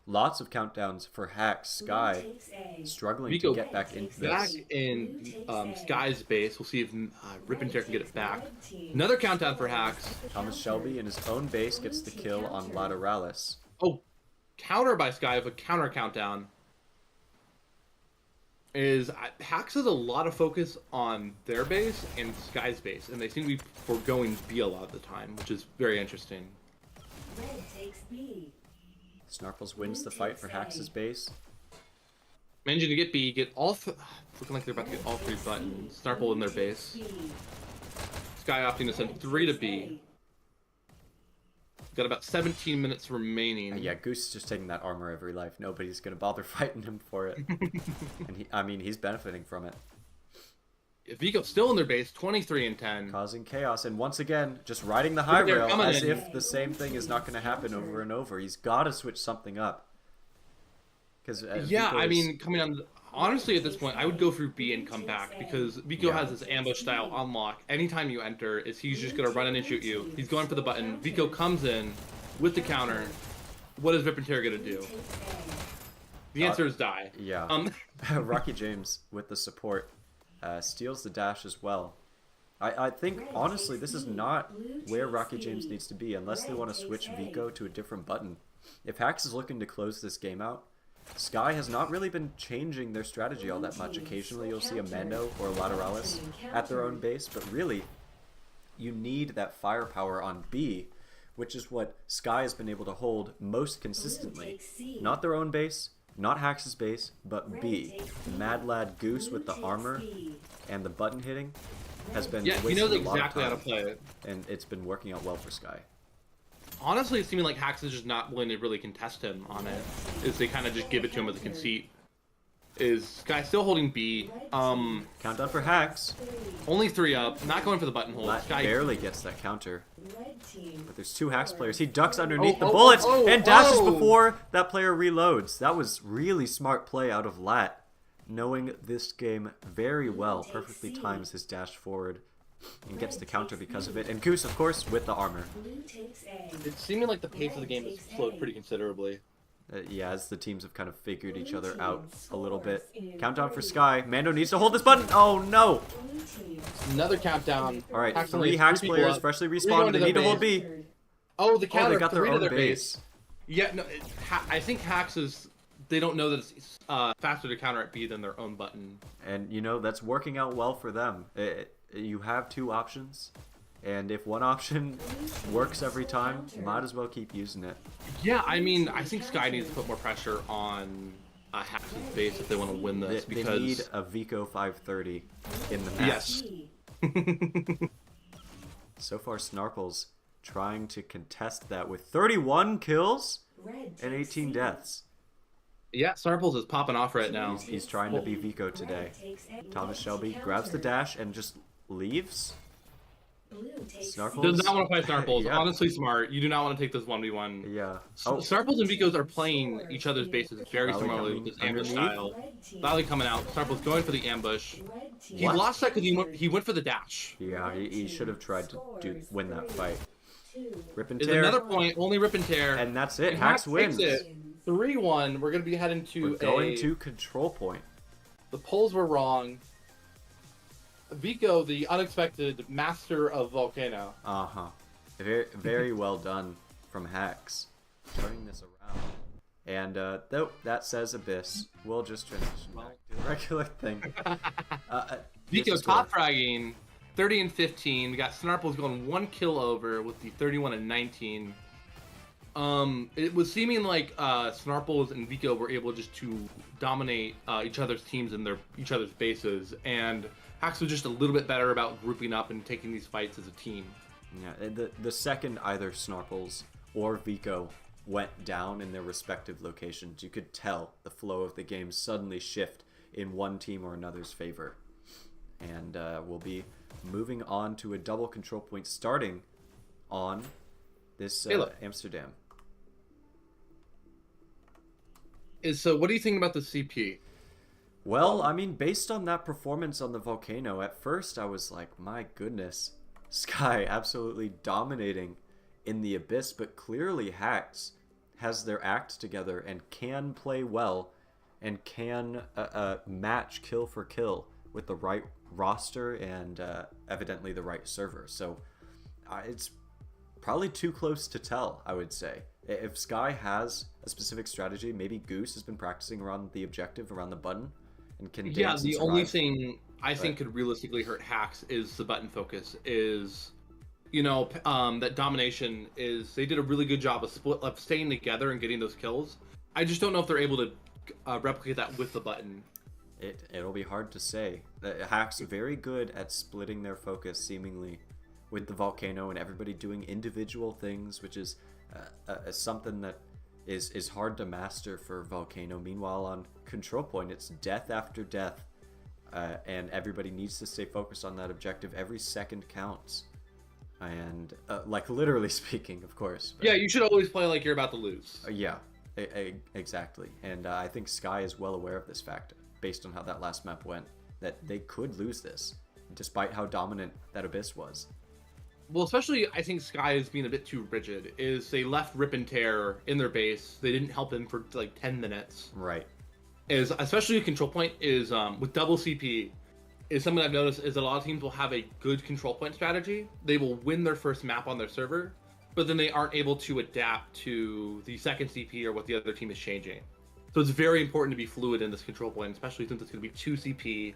Lots of countdowns for HAXX. Sky Blue takes A. struggling Vico to get back into Back this. in Sky's base. We'll see if Rip and Tear can get it back. Red team Another countdown for HAXX. Thomas Shelby in his own base gets the kill on Lateralis. Oh, counter by Sky with a counter countdown. HAXX has a lot of focus on their base and Sky's base, and they seem to be foregoing B a lot of the time, which is very interesting. Red takes B. Snarples wins the fight for HAXX's base. Managing to get B, get all. Looking like they're about to get all 3 buttons. Snarple in their base. B. Sky opting to send 3 to B. Got about 17 minutes remaining. Yeah, Goose is just taking that armor every life. Nobody's gonna bother fighting him for it. And he's benefiting from it. Vico's still in their base, 23 and 10. Causing chaos, and once again, just riding the high They're rail coming as in. if the same thing is not gonna happen over and over. He's gotta switch something up. Because Yeah, I mean, coming on. Honestly, at this point, I would go through B and come back because Vico Yeah. has this ambush style unlock. Anytime you enter, he's just gonna run in and shoot you. He's going for the button. Vico comes in with the counter. What is Rip and Tear gonna do? The answer is die. yeah. Rocky James with the support steals the dash as well. I think honestly this is not where Rocky James needs to be unless they want to switch Vico to a different button. If HAXX is looking to close this game out, Sky has not really been changing their strategy all that much. Occasionally you'll see a Mando or a Lateralis at their own base, but really you need that firepower on B, which is what Sky has been able to hold most consistently. Not their own base, not HAXX's base, but B. Mad Lad Goose with the armor and the button hitting has been Yeah, he wasting knows a lot of exactly how to time, play it. and it's been working out well for Sky. Honestly, it's seeming like HAXX is just not willing to really contest him on it. Is they kind of just give it to him as a conceit. Is Sky still holding B? Countdown for HAXX. Only 3 up. Not going for the button hold. Lat Sky barely gets that counter. Red team. But there's 2 HAXX players. He ducks underneath the oh, bullets oh, and dashes oh. before that player reloads. That was really smart play out of Lat. Knowing this game very well, perfectly times his dash forward and gets the counter because of it. And Goose, of course, with the armor. Blue takes A. It's seeming like the pace of the game has slowed pretty considerably. Yeah, as the teams have kind of figured each other out a little bit. Countdown for Sky. Mando needs to hold this button. Oh, no. Blue team. Another countdown. All right, HAXX 3 only HAXX people players up. freshly 3 respawned. going They to need to their hold base. B. Oh, the Oh, counter. they got their 3 to own their base. Yeah, no. I think HAXX is. They don't know that it's faster to counter at B than their own button. And, you know, that's working out well for them. You have 2 options. And if one option works every time, you might as well keep using it. Yeah, I mean, I think Sky needs to put more pressure on HAXX's base if they want to win this They because need a Vico 530 in the match. yes. B. So far, Snarples trying to contest that with 31 kills Red and takes 18 C. deaths. Yeah, Snarples is popping off right now. He's trying to be Vico today. Red takes A. Thomas Shelby Counter. grabs the dash and just leaves. Blue takes Snarples- Does not want to fight Snarples. Yeah. Honestly, smart. You do not want to take this 1v1. Yeah. Oh. Oh, Snarples and Vicos are playing each other's bases very Lally similarly coming with this ambush underneath. style. Red team. Lally coming out. Snarples going for the ambush. Red team. He lost that because he went for the dash. yeah, he should have tried to win that fight. 2. Rip and Is tear. another point. Only Rip and Tear. And that's it. And HAXX HAXX wins. takes it. 3-1. We're going to be heading to We're going to control point. The polls were wrong. Vico, the unexpected master of Volcano. Uh-huh. Very, very well done from HAXX. Turning this around. And though that says Abyss, we'll just transition back to the regular thing. Vico top fragging, 30 and 15. We got Snarples going 1 kill over with the 31 and 19. It was seeming like Snarples and Vico were able just to dominate each other's teams and each other's bases, and HAXX was just a little bit better about grouping up and taking these fights as a team. Yeah, the second either Snarples or Vico went down in their respective locations, you could tell the flow of the game suddenly shift in one team or another's favor. And we'll be moving on to a double control point starting on this Amsterdam. So what do you think about the CP? Well, I mean, based on that performance on the volcano, at first I was like, my goodness, Sky absolutely dominating in the Abyss, but clearly HAXX has their act together and can play well and can match kill for kill with the right roster and evidently the right server. So it's probably too close to tell, I would say. If Sky has a specific strategy, maybe Goose has been practicing around the objective, around the button, and can dance and the only survive. thing I think could realistically hurt HAXX is the button focus. That domination is, they did a really good job of staying together and getting those kills. I just don't know if they're able to replicate that with the button. It'll be hard to say. HAXX very good at splitting their focus seemingly with the volcano and everybody doing individual things, which is something that is hard to master for volcano. Meanwhile, on control point, it's death after death, and everybody needs to stay focused on that objective. Every second counts, and like literally speaking, of course. But, yeah, you should always play like you're about to lose. Yeah, exactly. And I think Sky is well aware of this fact, based on how that last map went, that they could lose this, despite how dominant that Abyss was. Well, especially I think Sky is being a bit too rigid. They left Rip and Tear in their base. They didn't help him for like 10 minutes. Right. Especially a control point is with double CP is something I've noticed is that a lot of teams will have a good control point strategy. They will win their first map on their server, but then they aren't able to adapt to the second CP or what the other team is changing. So it's very important to be fluid in this control point, especially since it's going to be 2 CP.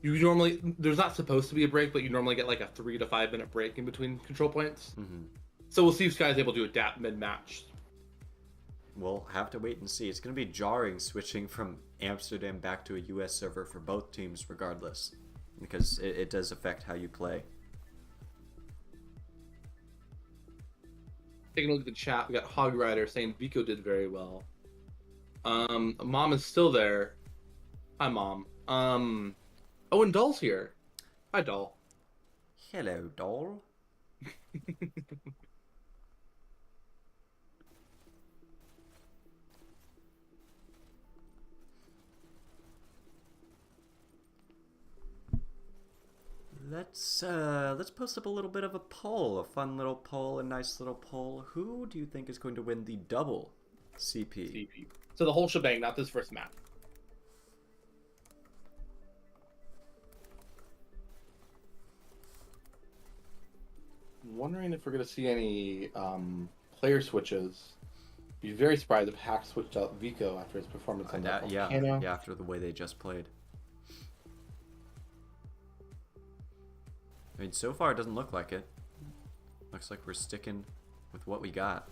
There's not supposed to be a break, but you normally get like a 3 to 5 minute break in between control points. Mm-hmm. So we'll see if Sky is able to adapt mid-match. We'll have to wait and see. It's going to be jarring switching from Amsterdam back to a US server for both teams regardless, because it does affect how you play. Taking a look at the chat, we got Hog Rider saying Vico did very well. Mom is still there. Hi, Mom. Oh, and Doll's here. Hi, Doll. Hello, doll. Let's post up a little bit of a poll, a fun little poll, a nice little poll. Who do you think is going to win the double CP? So the whole shebang, not this first map. Wondering if we're going to see any player switches. Be very surprised if HAXX switched out Vico after his performance on that volcano. Yeah, after the way they just played. I mean, so far it doesn't look like it. Looks like we're sticking with what we got.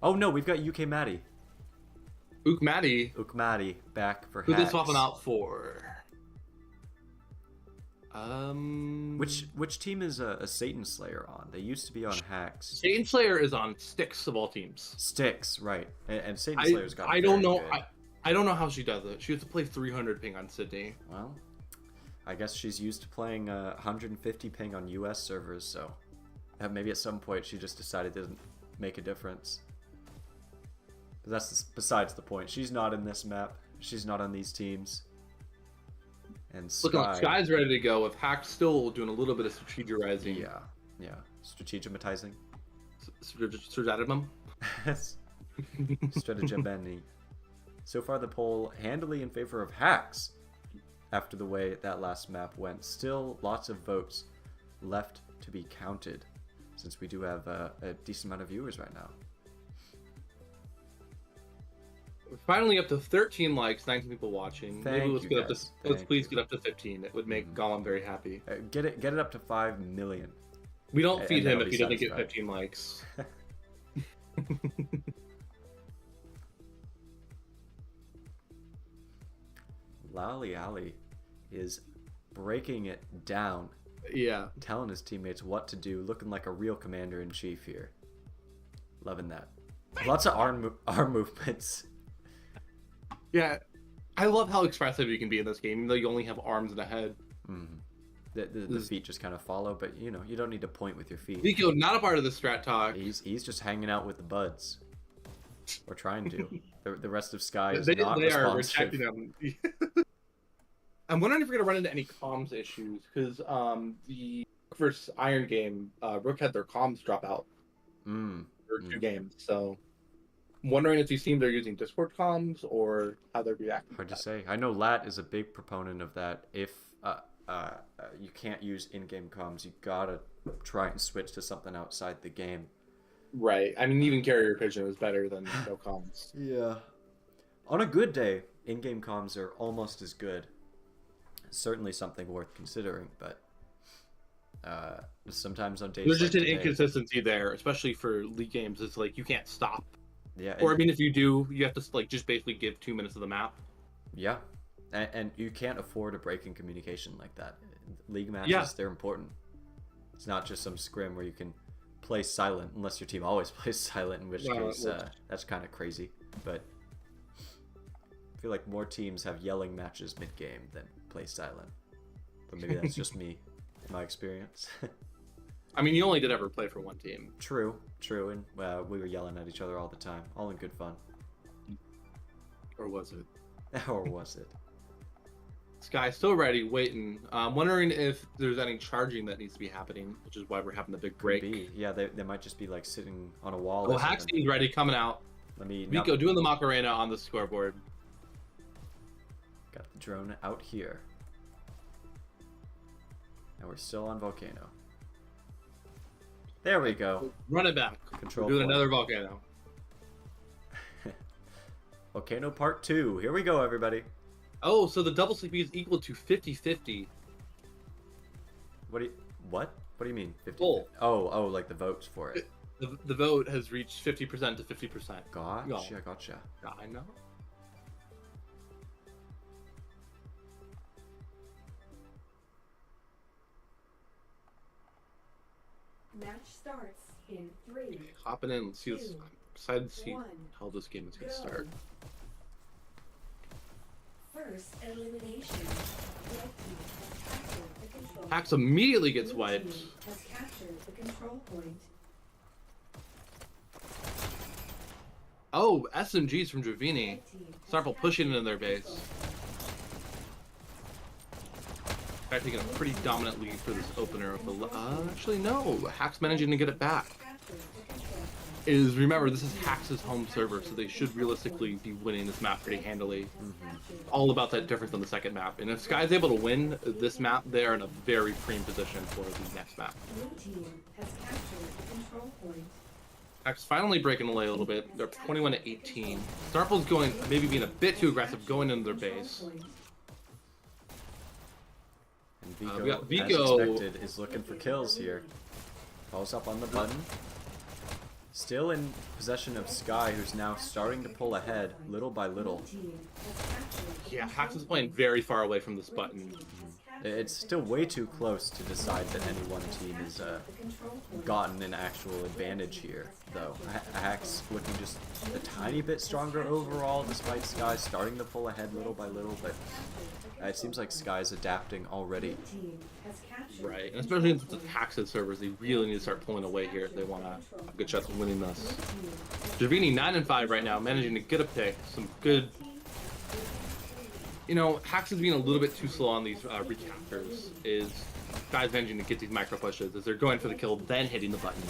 Oh no, we've got UK Maddie. Ook Maddie back for who HAXX. they swapping out for? Which team is a Satan Slayer on? They used to be on HAXX. Satan Slayer is on Styx of all teams. Styx, right? And Satan Slayer's got. I don't know. I don't know how she does it. She has to play 300 ping on Sydney. Well, I guess she's used to playing 150 ping on US servers, so maybe at some point she just decided it didn't make a difference. But that's besides the point. She's not in this map. She's not on these teams. And Sky's ready to go. With HAXX still doing a little bit of strategizing. Yeah. Strategematizing. Strategizing. Strategemani. So far the poll handily in favor of HAXX after the way that last map went. Still lots of votes left to be counted, since we do have a decent amount of viewers right now. Finally up to 13 likes, 19 people watching. Thank Maybe let's you, get up to guys. let's Thank please you. get up to 15. It would make Gollum very happy. Get it up to 5 million. We don't And feed him that'll if be he doesn't get satisfied. 15 likes. Lally Alley is breaking it down, Yeah. telling his teammates what to do, looking like a real commander in chief here. Loving that. Lots of arm movements. Yeah. I love how expressive you can be in this game, even though you only have arms and a head. The feet just kind of follow, but you know, you don't need to point with your feet. Vico, not a part of the strat talk. He's just hanging out with the buds. Or trying to. The rest of Sky is They not are responsive. rejecting them. I'm wondering if we're gonna run into any comms issues because the first Iron game, Rook had their comms drop out for 2 games. So, I'm wondering if these teams are using Discord comms or how they're reacting. Hard to say. I know Lat is a big proponent of that. If you can't use in-game comms, you gotta try and switch to something outside the game. Right. I mean, even carrier pigeon is better than no comms. Yeah. On a good day, in-game comms are almost as good. Certainly something worth considering, but sometimes on days There's like just an today, inconsistency there, especially for league games. It's like you can't stop. yeah, Or I and- mean, if you do, you have to like just basically give 2 minutes of the map. yeah, and you can't afford a break in communication like that. League matches, Yeah. they're important. It's not just some scrim where you can play silent, unless your team always plays silent, in which Well, case well- that's kind of crazy. But I feel like more teams have yelling matches mid-game than play silent. But maybe that's just me, in my experience. I mean, you only did ever play for one team. True, and we were yelling at each other all the time, all in good fun. Or was it? Or was it? Sky still ready, waiting. I'm wondering if there's any charging that needs to be happening, which is why we're having the big break. Could be. Yeah, they might just be like sitting on a wall. Oh, or HAXX something. team's ready, coming out. Let me. Vico doing the Macarena on the scoreboard. Got the drone out here. And we're still on Volcano. There we go. Run it back. Control We're doing point. another volcano. Volcano Part 2. Here we go, everybody. Oh, so the double CP is equal to 50-50. What do you mean? 50? Full. Oh, like the votes for it. The vote has reached 50% to 50%. Gotcha. I know. Match starts in 3, Hopping in. Let's see this. I'm excited to see 1. how this game is going to Go. start. First elimination. Red team has captured the control. HAXX immediately gets Blue wiped. team has captured the control point. Oh, SMGs from Dravini. Red team has Starple pushing captured into their the base. control. They're taking a pretty dominant lead for this opener of the. Actually, no. HAXX managing to get it back. Captured the control point. Is remember this is HAXX's home server, so they should realistically be winning this map pretty handily. All about that difference on the second map. And if Sky's able to win this map, they're in a very prime position for the next map. Blue team has captured the control point. HAXX finally breaking away a little bit. They're 21 to 18. Starple's going, maybe being a bit too aggressive, going into their base. Control point. And Vico, we got Vico. as expected, is looking for kills here. Calls up on the button. Still in possession of Sky, who's now starting to pull ahead, little by little. Blue team has captured the Yeah, control HAXX is playing very far away from this Red button. team has captured It's still way too close to decide that any one team has the control point. gotten an actual advantage here, though. HAXX looking just a tiny bit stronger overall, despite Sky starting to pull ahead little by little, but it seems like Sky's adapting already. Blue team has captured Right, and especially since it's HAXX's servers, they really need to start pulling away here if they want to have good shots of winning this. Dravini 9-5 right now, managing to get a pick. Some good. You know, HAXX is being a little bit too slow on these recaptures. Is guys managing to get these micro pushes as they're going for the kill, then hitting the button,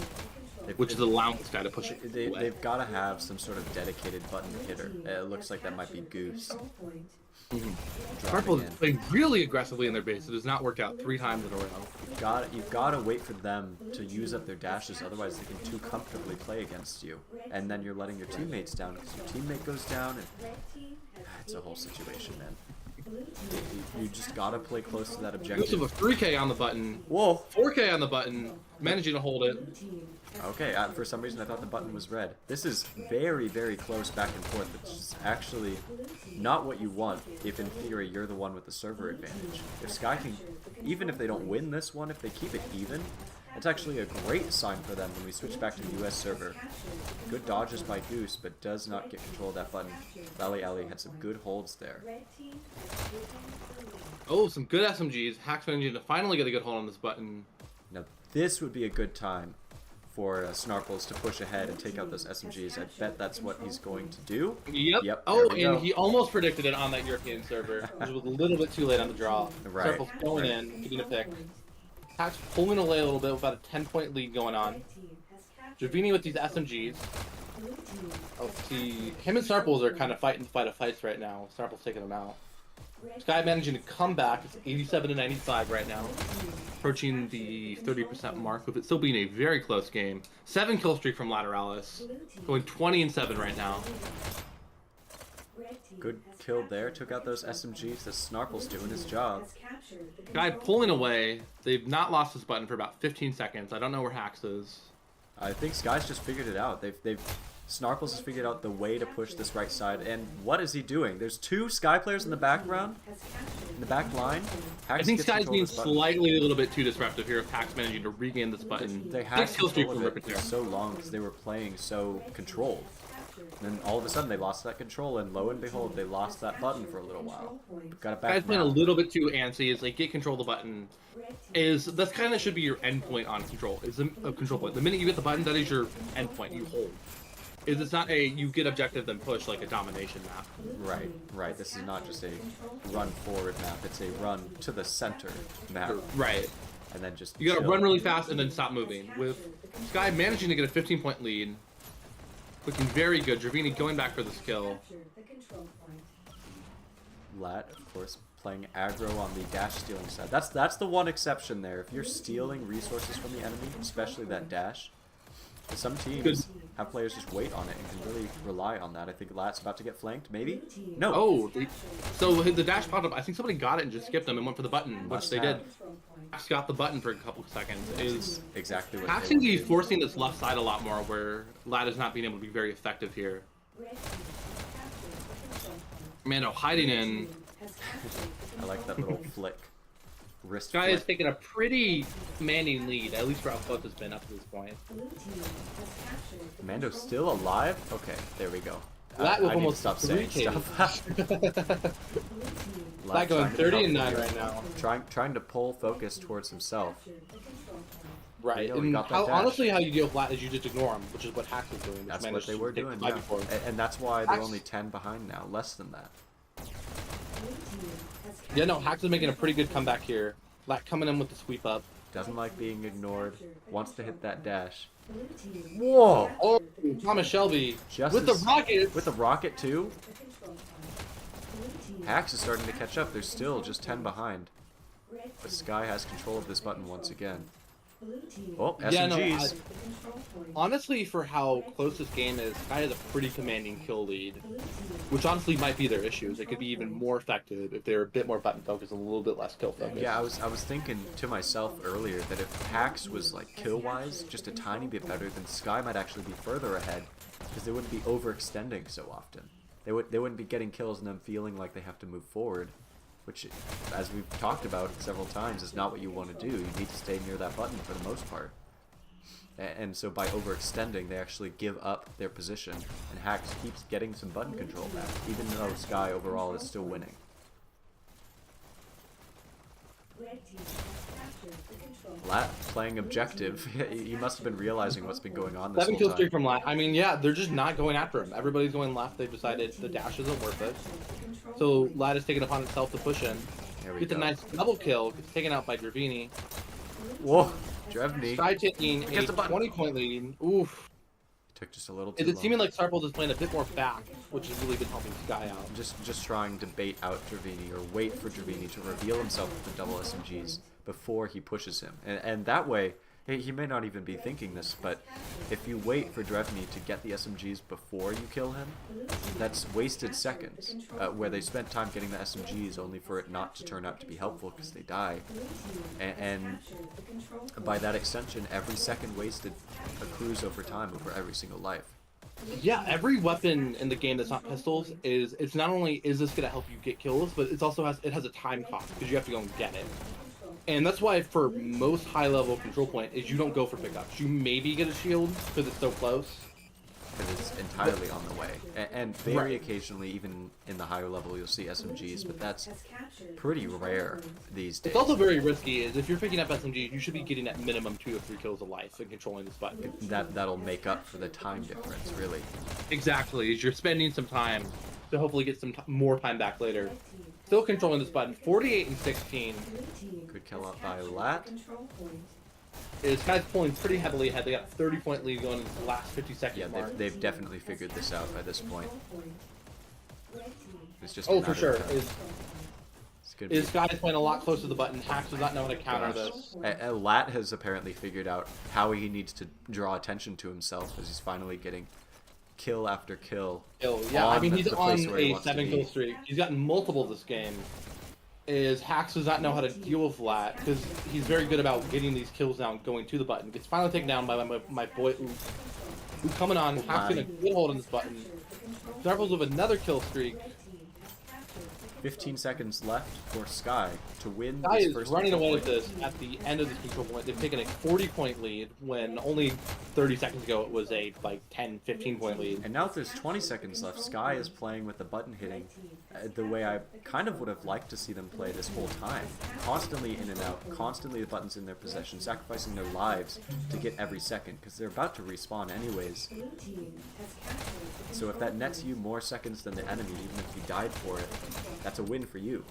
which is allowing this guy to push it away. They've got to have some sort of dedicated button hitter. It looks like that might be Goose. control point. Purple Dropping is in. playing really aggressively in their base. It has not worked out 3 times in a row. You've got to wait for them to use up their dashes, otherwise they can too comfortably play against you. And then you're letting your teammates down because your teammate goes down, and it's a whole situation, man. You just got to play close to that objective. With a 3K on the button. Whoa! 4K on the button. Managing to hold it. Okay, for some reason I thought the button was red. This is very, very close back and forth, which is actually not what you want if in theory you're the one with the server advantage. If Sky can, even if they don't win this one, if they keep it even, it's actually a great sign for them when we switch back to the US server. Good dodges by Goose, but does not get control of that button. Valley Alley had some good holds there. Oh, some good SMGs. HAXX managing to finally get a good hold on this button. Now this would be a good time for Snarples to push ahead and take out those SMGs. I bet that's what he's going to do. Yep. Oh, and he almost predicted it on that European server, which was a little bit too late on the draw. Right. Snarples going in, getting a pick. HAXX pulling away a little bit with about a 10-point lead going on. Dravini with these SMGs. Oh, see, him and Snarples are kind of fighting the fight of fights right now. Snarples taking them out. Sky managing to come back. It's 87 to 95 right now. Approaching the 30% mark, with it still being a very close game. 7 kill streak from Lateralis. Going 20-7 right now. Good kill there. Took out those SMGs. The Snarple's doing his job. Guy pulling away. They've not lost this button for about 15 seconds. I don't know where HAXX is. I think Sky's just figured it out. Snarples has figured out the way to push this right side, and what is he doing? There's 2 Sky players in the background, in the back line. I think Sky's being slightly a little bit too disruptive here with HAXX managing to regain this button. They had kill streak control from of it for Ripper so long because they were playing so controlled. And then all of a sudden they lost that control, and lo and behold, they lost that button for a little while. Got it back. Guy's playing a little bit too antsy. Is like get control of the button. That's kind of should be your end point on control. Is a control point. The minute you get the button, that is your end point. You hold. It's not a you get objective then push like a domination map. Right. This is not just a run forward map. It's a run to the center map. Right. And then just you gotta chill. run really fast and then stop moving. With Sky managing to get a 15-point lead, looking very good. Dravini going back for this kill. Lat, of course, playing aggro on the dash stealing side. That's the one exception there. If you're stealing resources from the enemy, especially that dash, some teams have players just wait on it and can really rely on that. I think Lat's about to get flanked, maybe? No. Oh, so the dash popped up. I think somebody got it and just skipped them and went for the button, Must which they have. did. HAXX got the button for a couple seconds. Is exactly what HAXX they seems to would be do. forcing this left side a lot more, where Lat is not being able to be very effective here. Mando hiding in. I like that little flick. Wrist Guy flick. is taking a pretty commanding lead, at least for how close it's been up to this point. Mando's still alive? Okay, there we go. Lat with I need to almost stop saying 3K. stuff. Lat going 30 and 9 right now. Trying to pull focus towards himself. Right. There you go, we And got that dash. honestly, how you deal with Lat is you just ignore him, which is what HAXX is doing. Which That's what managed they to were take doing, the fight yeah. before. And that's why they're HAXX only 10 behind now, less than that. Yeah, no, HAXX is making a pretty good comeback here. Lat coming in with the sweep up. Doesn't like being ignored, wants to hit that dash. Whoa! Oh, Thomas Shelby Just with the as- rocket. With the rocket too? HAXX is starting to catch up, they're still just 10 behind. But Sky has control of this button once again. Oh, SMGs. Yeah, no, honestly, for how close this game is, Sky has a pretty commanding kill lead, which honestly might be their issues. They could be even more effective if they're a bit more button focused and a little bit less kill focused. Yeah, I was thinking to myself earlier that if HAXX was like kill-wise just a tiny bit better, then Sky might actually be further ahead because they wouldn't be overextending so often. They wouldn't be getting kills and then feeling like they have to move forward, which, as we've talked about several times, is not what you want to do. You need to stay near that button for the most part. And so by overextending, they actually give up their position, and HAXX keeps getting some button control back, even though Sky overall is still winning. Lat playing objective. He must have been realizing what's been going on this 7 whole kill time. streak from Lat. I mean, yeah, they're just not going after him. Everybody's going left. They've decided the dash isn't worth it. So Lat is taking it upon itself to push in. There we Gets a go. nice double kill. Gets taken out by Dravini. Whoa, Drevny. Sky taking a Gets a button. 20-point lead. Oof. Took just a little too It's long. seeming like Starples is playing a bit more back, which has really been helping Sky out. Just trying to bait out Dravini or wait for Dravini to reveal himself with the double SMGs before he pushes him. And that way, he may not even be thinking this, but if you wait for Drevny to get the SMGs before you kill him, that's wasted seconds, where they spent time getting the SMGs only for it not to turn out to be helpful because they die. And by that extension, every second wasted accrues over time over every single life. Yeah, every weapon in the game that's not pistols it's not only is this gonna help you get kills, but it also has a time cost because you have to go and get it. And that's why for most high-level control point is you don't go for pickups. You maybe get a shield because it's so close. Because it's entirely on the way. And very occasionally, even in the higher level, you'll see SMGs, but that's pretty rare these days. It's also very risky. Is if you're picking up SMGs, you should be getting at minimum 2 or 3 kills of life and controlling this button. That'll make up for the time difference, really. Exactly. Is you're spending some time to hopefully get some more time back later. Still controlling this button. 48 and 16. Good kill out by Lat. Is Sky's pulling pretty heavily ahead. They got a 30-point lead going into the last 50 seconds Yeah, mark. they've definitely figured this out by this point. It's just Oh, for sure. It's gonna be... Sky is playing a lot closer to the button. HAXX does not know how to counter Gosh. this. Lat has apparently figured out how he needs to draw attention to himself as he's finally getting kill after kill. Yeah, I mean, he's the on place where he a wants to 7-kill be. streak. He's gotten multiple this game. HAXX does not know how to deal with Lat because he's very good about getting these kills down, going to the button. Gets finally taken down by my boy Oop. Oop coming on. HAXX getting a good hold on this button. Starples with another kill streak. 15 seconds left for Sky to win Sky this is first running control away with point. this at the end of this control point. They've taken a 40-point lead when only 30 seconds ago it was a like 10, 15-point lead. And now that there's 20 seconds left, Sky is playing with the button hitting the way I kind of would have liked to see them play this whole time. Constantly in and out, constantly the buttons in their possession, sacrificing their lives to get every second, because they're about to respawn anyways. So if that nets you more seconds than the enemy, even if you died for it, that's a win for you.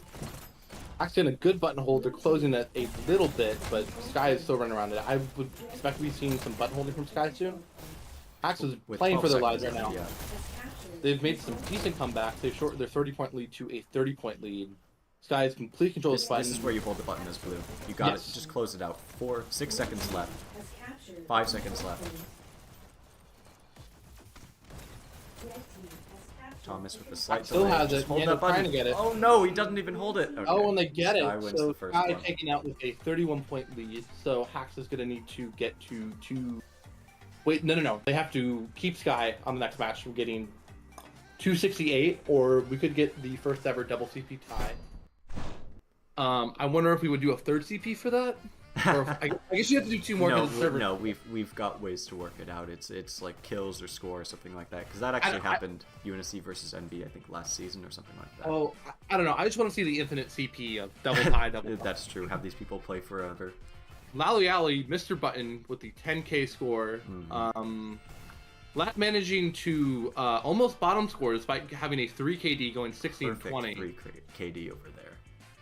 Actually, in a good button hold, they're closing that a little bit, but Sky is still running around it. I would expect to be seeing some button holding from Sky soon. HAXX is With playing 12 for their lives seconds right now. left, They've made some decent comebacks. They've shortened their 30-point lead to a 30-point lead. Sky has complete control of This, this button. this is where you hold the button as blue. You got Yes. it. Just close it out. 6 seconds left. 5 seconds left. Thomas with the slight Still delay. has Just it. hold Yeah, that they're trying button. to get it. Oh no, he doesn't even hold it. Okay. Oh, and they get Sky it. wins So the first Sky one. taking out with a 31-point lead. So HAXX is going to need to get to 2. Wait, no. They have to keep Sky on the next match from getting 268, or we could get the first ever double CP tie. I wonder if we would do a third CP for that. Or if, I guess you have to do 2 more. No, because the server... no, we've got ways to work it out. It's like kills or score or something like that. Because that actually happened UNSC versus NB, I think, last season or something like that. Oh, I don't know. I just want to see the infinite CP of double tie, double tie. That's true. Have these people play forever. Lally Alley, Mr. Button with the 10k score. Lat managing to almost bottom score despite having a 3 KD going 16 Perfect 20. 3 KD over there.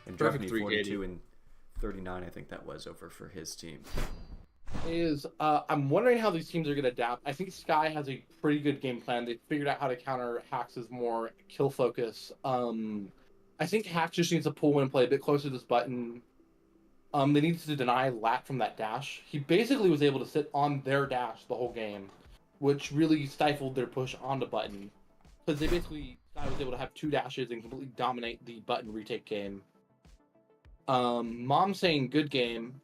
And Perfect Drevny 3 42 KD. and 39, I think that was over for his team. I'm wondering how these teams are going to adapt. I think Sky has a pretty good game plan. They figured out how to counter HAXX's more kill focus. I think HAXX just needs to pull in and play a bit closer to this button. They needed to deny Lat from that dash. He basically was able to sit on their dash the whole game, which really stifled their push on the button. Because they basically, Sky was able to have 2 dashes and completely dominate the button retake game. Mom saying good game.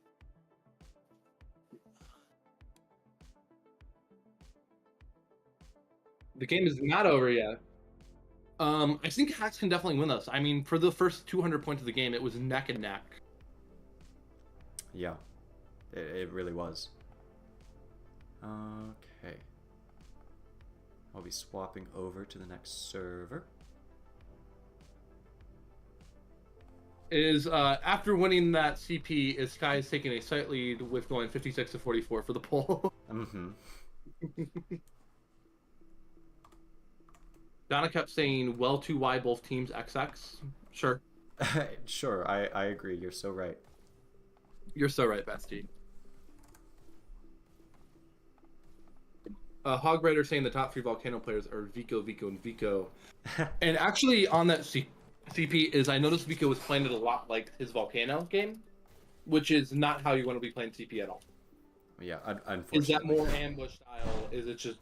The game is not over yet. I think HAXX can definitely win this. I mean, for the first 200 points of the game, it was neck and neck. Yeah, it really was. Okay. I'll be swapping over to the next server. After winning that CP, Sky is taking a slight lead with going 56 to 44 for the poll. Donna kept saying, well, too wide, both teams, XX. Sure. Sure, I agree. You're so right. You're so right, Bestie. Hog Rider saying the top 3 Volcano players are Vico, Vico, and Vico. And actually, on that CP is I noticed Vico was playing it a lot like his Volcano game, which is not how you want to be playing CP at all. Yeah, unfortunately. Is that more ambush style? Is it just?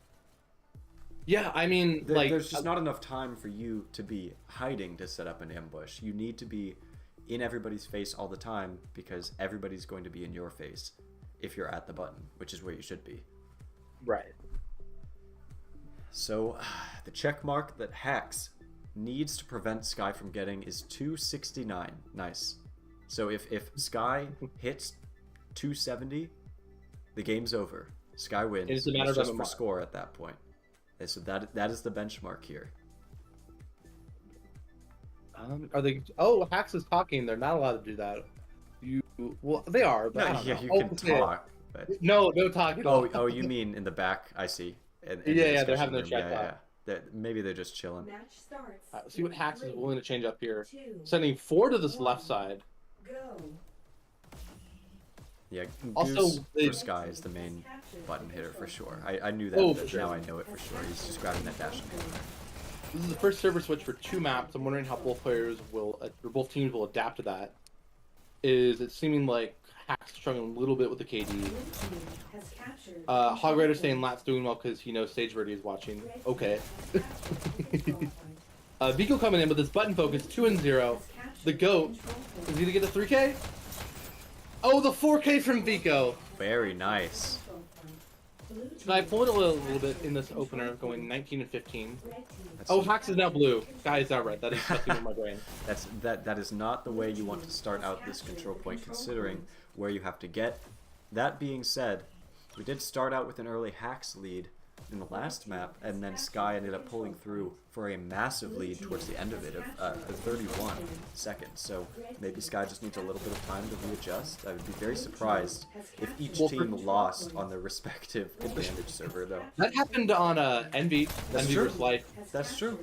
Yeah, I mean, there's just not enough time for you to be hiding to set up an ambush. You need to be in everybody's face all the time because everybody's going to be in your face if you're at the button, which is where you should be. Right. So, the check mark that HAXX needs to prevent Sky from getting is 269. Nice. So if Sky hits 270, the game's over. Sky wins. It's a matter It's of just a for score at that point. And so that is the benchmark here. Are they? Oh, HAXX is talking. They're not allowed to do that. Well, they are. But I don't Yeah, know. you Oh, can talk. But... No talking. Oh, you mean in the back? I see. In the Yeah, they're discussion having their room. chat Yeah. talk. Maybe they're just chilling. Match starts. See what HAXX is willing to change up here. 2, Sending 4 to this left side. go. Yeah, Also, Goose they- for Sky is the main button hitter for sure. I knew that, Oh, but for sure. now I know it for sure. He's just grabbing that dash. This is the first server switch for 2 maps. I'm wondering how both players will, or both teams will adapt to that. Is it seeming like HAXX struggling a little bit with the KD? Blue team has captured. Hog Rider saying Lat's doing well because he knows Sage Verdi is watching. Okay. Vico coming in with his button focus, 2 and 0. The GOAT. Is he gonna get the 3K? Oh, the 4K from Vico. Very nice. Can I pull it a little bit in this opener, going 19 and 15? That's, Oh, HAXX is now blue. Guy is now red. That is messing with my brain. that is not the way you want to start out this control point, considering where you have to get. That being said, we did start out with an early HAXX lead in the last map, and then Sky ended up pulling through for a massive lead towards the end of it, of 31 seconds. So maybe Sky just needs a little bit of time to readjust. I would be very surprised if each team lost on their respective advantage server, though. That happened on Envy. That's Envy true. versus Life. That's true.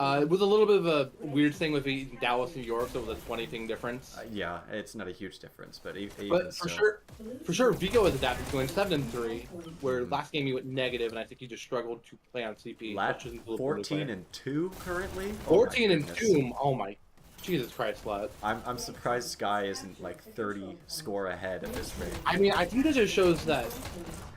It was a little bit of a weird thing with Dallas, New York, so it was a 20 thing difference. Yeah, it's not a huge difference, but even But so. for sure, Vigo has adapted, going 7 and 3. Where last game he went negative, and I think he just struggled to play on CP. Lat which isn't the 14 and 2 currently. 14 and goodness. 2. Oh my, Jesus Christ, Lat. I'm surprised Sky isn't like 30 score ahead at this rate. I mean, I think that just shows that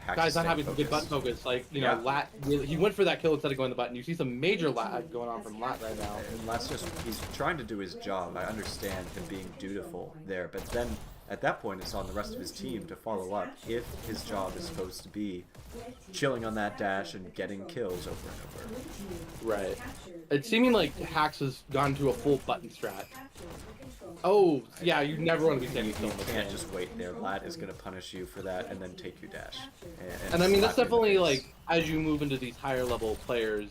HAXX guys is not staying having good button focused. focus. Like, you Yeah. know, Lat, he went for that kill instead of going the button. You see some major lag going on from Lat right now. And Lat's just, he's trying to do his job. I understand him being dutiful there, but then at that point it's on the rest of his team to follow up if his job is supposed to be chilling on that dash and getting kills over and over. Right. It's seeming like HAXX has gone to a full button strat. Oh, yeah, you never want to be standing still You in this can't game. just wait there. Lat is going to punish you for that and then take your dash. And I mean, that's slap you in the definitely face. like, as you move into these higher level players,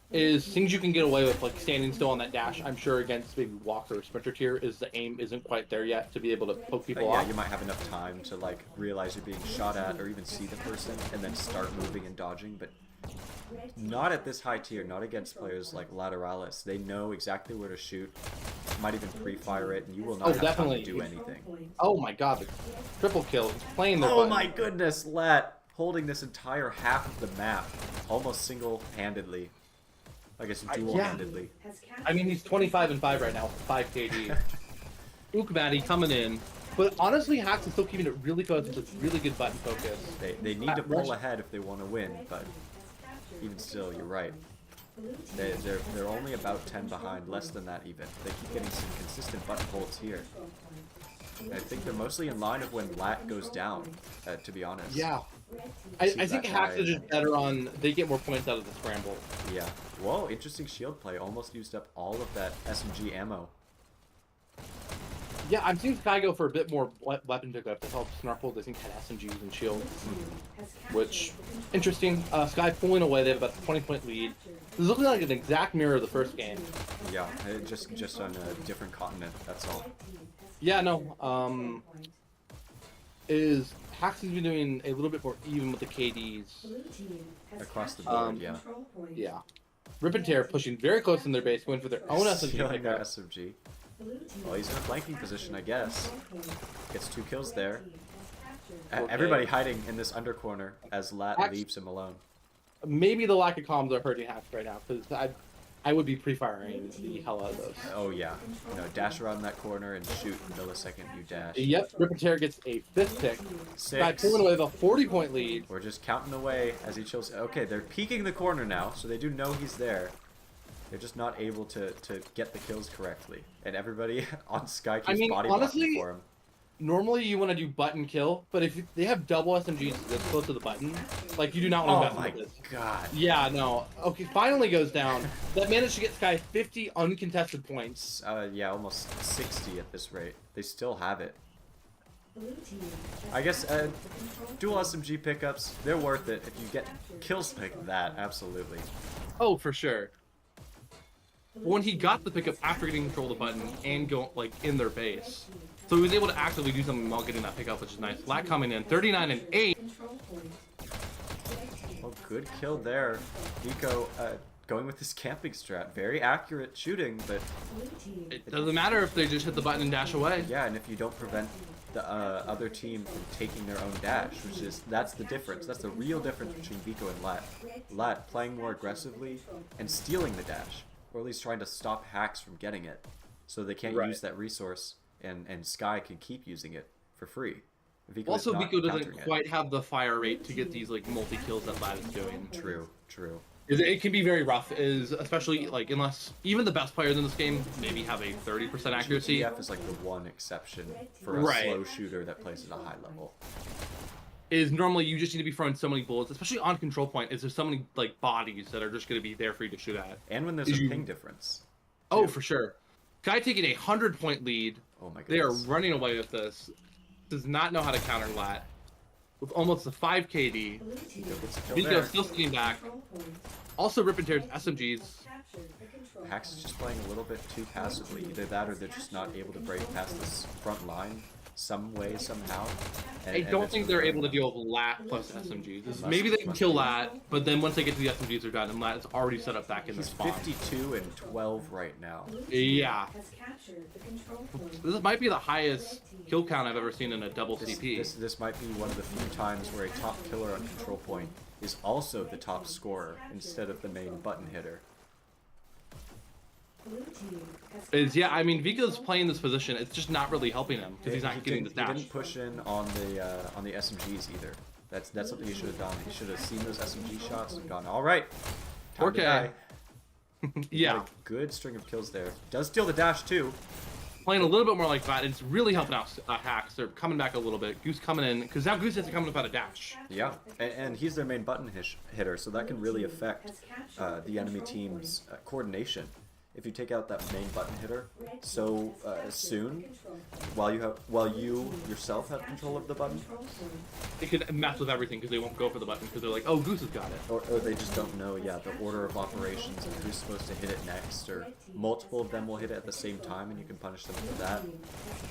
is things you can get away with, like standing still on that dash. I'm sure against maybe Walker or Sprinter tier, is the aim isn't quite there yet to be able to poke people Yeah, off. you might have enough time to like realize you're being shot at or even see the person and then start moving and dodging, but not at this high tier, not against players like Lateralis. They know exactly where to shoot, might even pre-fire it, and you will not Oh, have time definitely. to do anything. Oh my god, the triple kill. He's playing their Oh button. my goodness, Lat holding this entire half of the map, almost single-handedly. I guess dual-handedly. I mean, he's 25 and 5 right now, 5 KD. Ukmati coming in. But honestly, HAXX is still keeping it really close with really good button focus. They need to pull ahead if they want to win, but even still, you're right. They're only about 10 behind, less than that even. They keep getting some consistent button holds here. And I think they're mostly in line of when Lat goes down, to be honest. Yeah. I See think that HAXX guy. is just better on, they get more points out of the scramble. Yeah. Whoa, interesting shield play. Almost used up all of that SMG ammo. Yeah, I'm seeing Sky go for a bit more weapon pickup to help Snarple. I think had SMGs and shields, which interesting. Sky pulling away. They have about a 20-point lead. This is looking like an exact mirror of the first game. Yeah, just on a different continent. That's all. Yeah, no. Is HAXX has been doing a little bit more even with the KDs. Across the board, yeah. Yeah. Rip and Tear pushing very close in their base, going for their own SMG Stealing their pickup. SMG. Well, he's in a flanking position, I guess. Gets 2 kills there. captured. Everybody hiding in this under corner as Lat Act- leaves him alone. Maybe the lack of comms are hurting HAXX right now because I would be pre-firing the hell out of those. Oh yeah, dash around that corner and shoot the millisecond you dash. Yep, Ripper gets a 5th pick. Guy 6. pulling away with a 40-point lead. We're just counting away as he chills. Okay, they're peeking the corner now, so they do know he's there. They're just not able to get the kills correctly. And everybody on Sky keeps body blocking for him. Normally you want to do button kill, but if they have double SMGs this close to the button, like you do not want to Oh mess my with this. god. Yeah, no. Okay, finally goes down. That managed to get Sky 50 uncontested points. Yeah, almost 60 at this rate. They still have it. Blue team has I guess captured the control dual point. SMG pickups, they're worth it if you get kills like that, absolutely. Oh, for sure. When he got the pickup after getting control of the button and go like in their base, so he was able to actively do something while getting that pickup, which is nice. Lat coming in 39 and 8. Control point. Oh, good kill there. Nico going with his camping strat. Very accurate shooting, but Blue team. It doesn't matter if they just hit the button and dash away. yeah, and if you don't prevent the other team from taking their own dash, which is, that's the difference. That's the real difference between Vico and Lat. Lat playing more aggressively and stealing the dash, or at least trying to stop HAXX from getting it, so they can't Right. use that resource, and Sky can keep using it for free. Vico is Also, not Vico doesn't countering it. quite have the fire rate to get these like multi kills that Lat is doing. True, true. It can be very rough, especially like unless even the best players in this game maybe have a 30% accuracy. GTF is like the one exception for a Right. slow shooter that plays at a high level. Is normally you just need to be throwing so many bullets, especially on control point. Is there so many like bodies that are just going to be there for you to shoot at? And when there's a You- ping difference. Oh, for sure. Guy taking a 100-point lead. Oh my They are goodness. running away with this. Does not know how to counter Lat. With almost a 5 KD. Blue team. Vico gets a kill Vico there. still sitting back. Control point. Also rip and tears SMGs. Captured the control HAXX is point. just playing a little bit too passively. Either that or they're just not able to break past this front line some way, somehow. I don't think they're able to deal with Lat plus SMGs. Must- Maybe they can must kill be. Lat, but then once they get to the SMGs, they're done, and Lat is already set up back in the He's spawn. 52 and 12 right now. Blue team Yeah. has captured the control point. This might be the highest kill count I've ever seen in a double CP. This might be one of the few times where a top killer on control point is also the top scorer instead of the main button hitter. Blue team has Yeah, I mean, Vico's playing this position. It's just not really helping him because he's not getting the He dash. didn't push in on the SMGs either. That's something he should have done. He should have seen those SMG shots and gone, all right, time to Okay. die." He Yeah, got a good string of kills there. Does steal the dash too. playing a little bit more like that. It's really helping out HAXX. They're coming back a little bit. Goose coming in because now Goose isn't coming without a dash. Yeah, and he's their main button hitter, so that can really affect the enemy team's coordination. If you take out that main button hitter so soon, while you yourself have control of the button, It could mess with everything because they won't go for the button because they're like, oh, Goose has got it. or they just don't know, yeah, the order of operations and who's supposed to hit it next, or multiple of them will hit it at the same time, and you can punish them for that.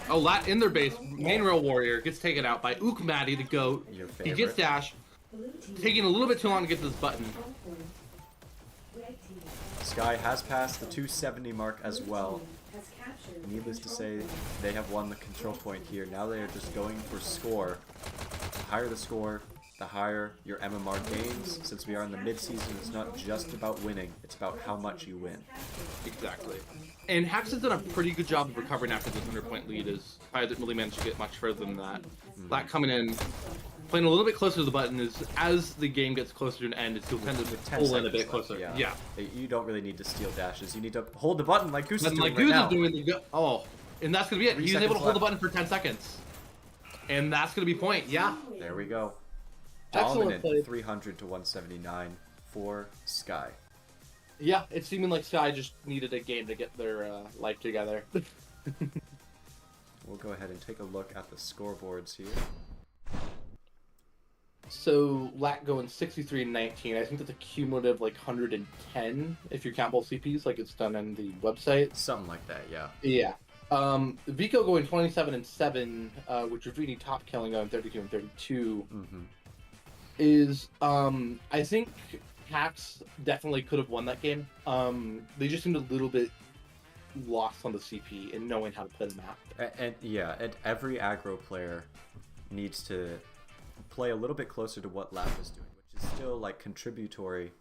Oh, Lat in their base, main rail warrior gets taken out by Ukmadi, the goat. Your He favorite. gets dash, taking a little bit too long to get to this button. Sky has passed the 270 mark as well. Needless to say, they have won the control point here. Now they are just going for score. The higher the score, the higher your MMR gains. Since we are in the mid-season, it's not just about winning, it's about how much you win. Exactly. And HAXX has done a pretty good job of recovering after this 100-point lead. Is probably didn't really manage to get much further than that. Lat coming in, playing a little bit closer to the button. Is as the game gets closer to an end, it's still tend to With 10 pull in a seconds bit left, closer. yeah. Yeah. You don't really need to steal dashes. You need to hold the button like Goose is And doing like right Goose now. is doing the and that's gonna be it. 3 He's able to seconds hold the left. button for 10 seconds, and that's gonna be point. Yeah. There we go. Excellent Dominant play. 300 to 179 for Sky. Yeah, it's seeming like Sky just needed a game to get their life together. We'll go ahead and take a look at the scoreboards here. So Lat going 63 and 19. I think that's a cumulative like 110 if you count both CPs, like it's done in the website. Something like that, yeah. Yeah. Vico going 27 and 7, with Ravini top killing going 32 and 32. Mm-hmm. Is I think HAXX definitely could have won that game. They just seemed a little bit lost on the CP and knowing how to play the map. And yeah, and every aggro player needs to play a little bit closer to what Lab was doing, which is still like contributory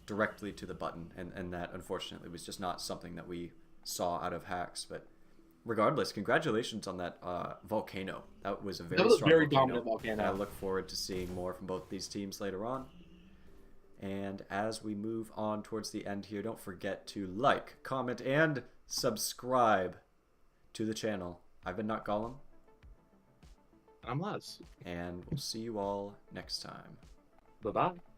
directly to the button, and that unfortunately was just not something that we saw out of HAXX. But regardless, congratulations on that volcano. That was a very That was a strong very volcano, dominant volcano. and I look forward to seeing more from both these teams later on. And as we move on towards the end here, don't forget to like, comment, and subscribe to the channel. I've been Notgollum, I'm Les. and we'll see you all next time. Bye bye.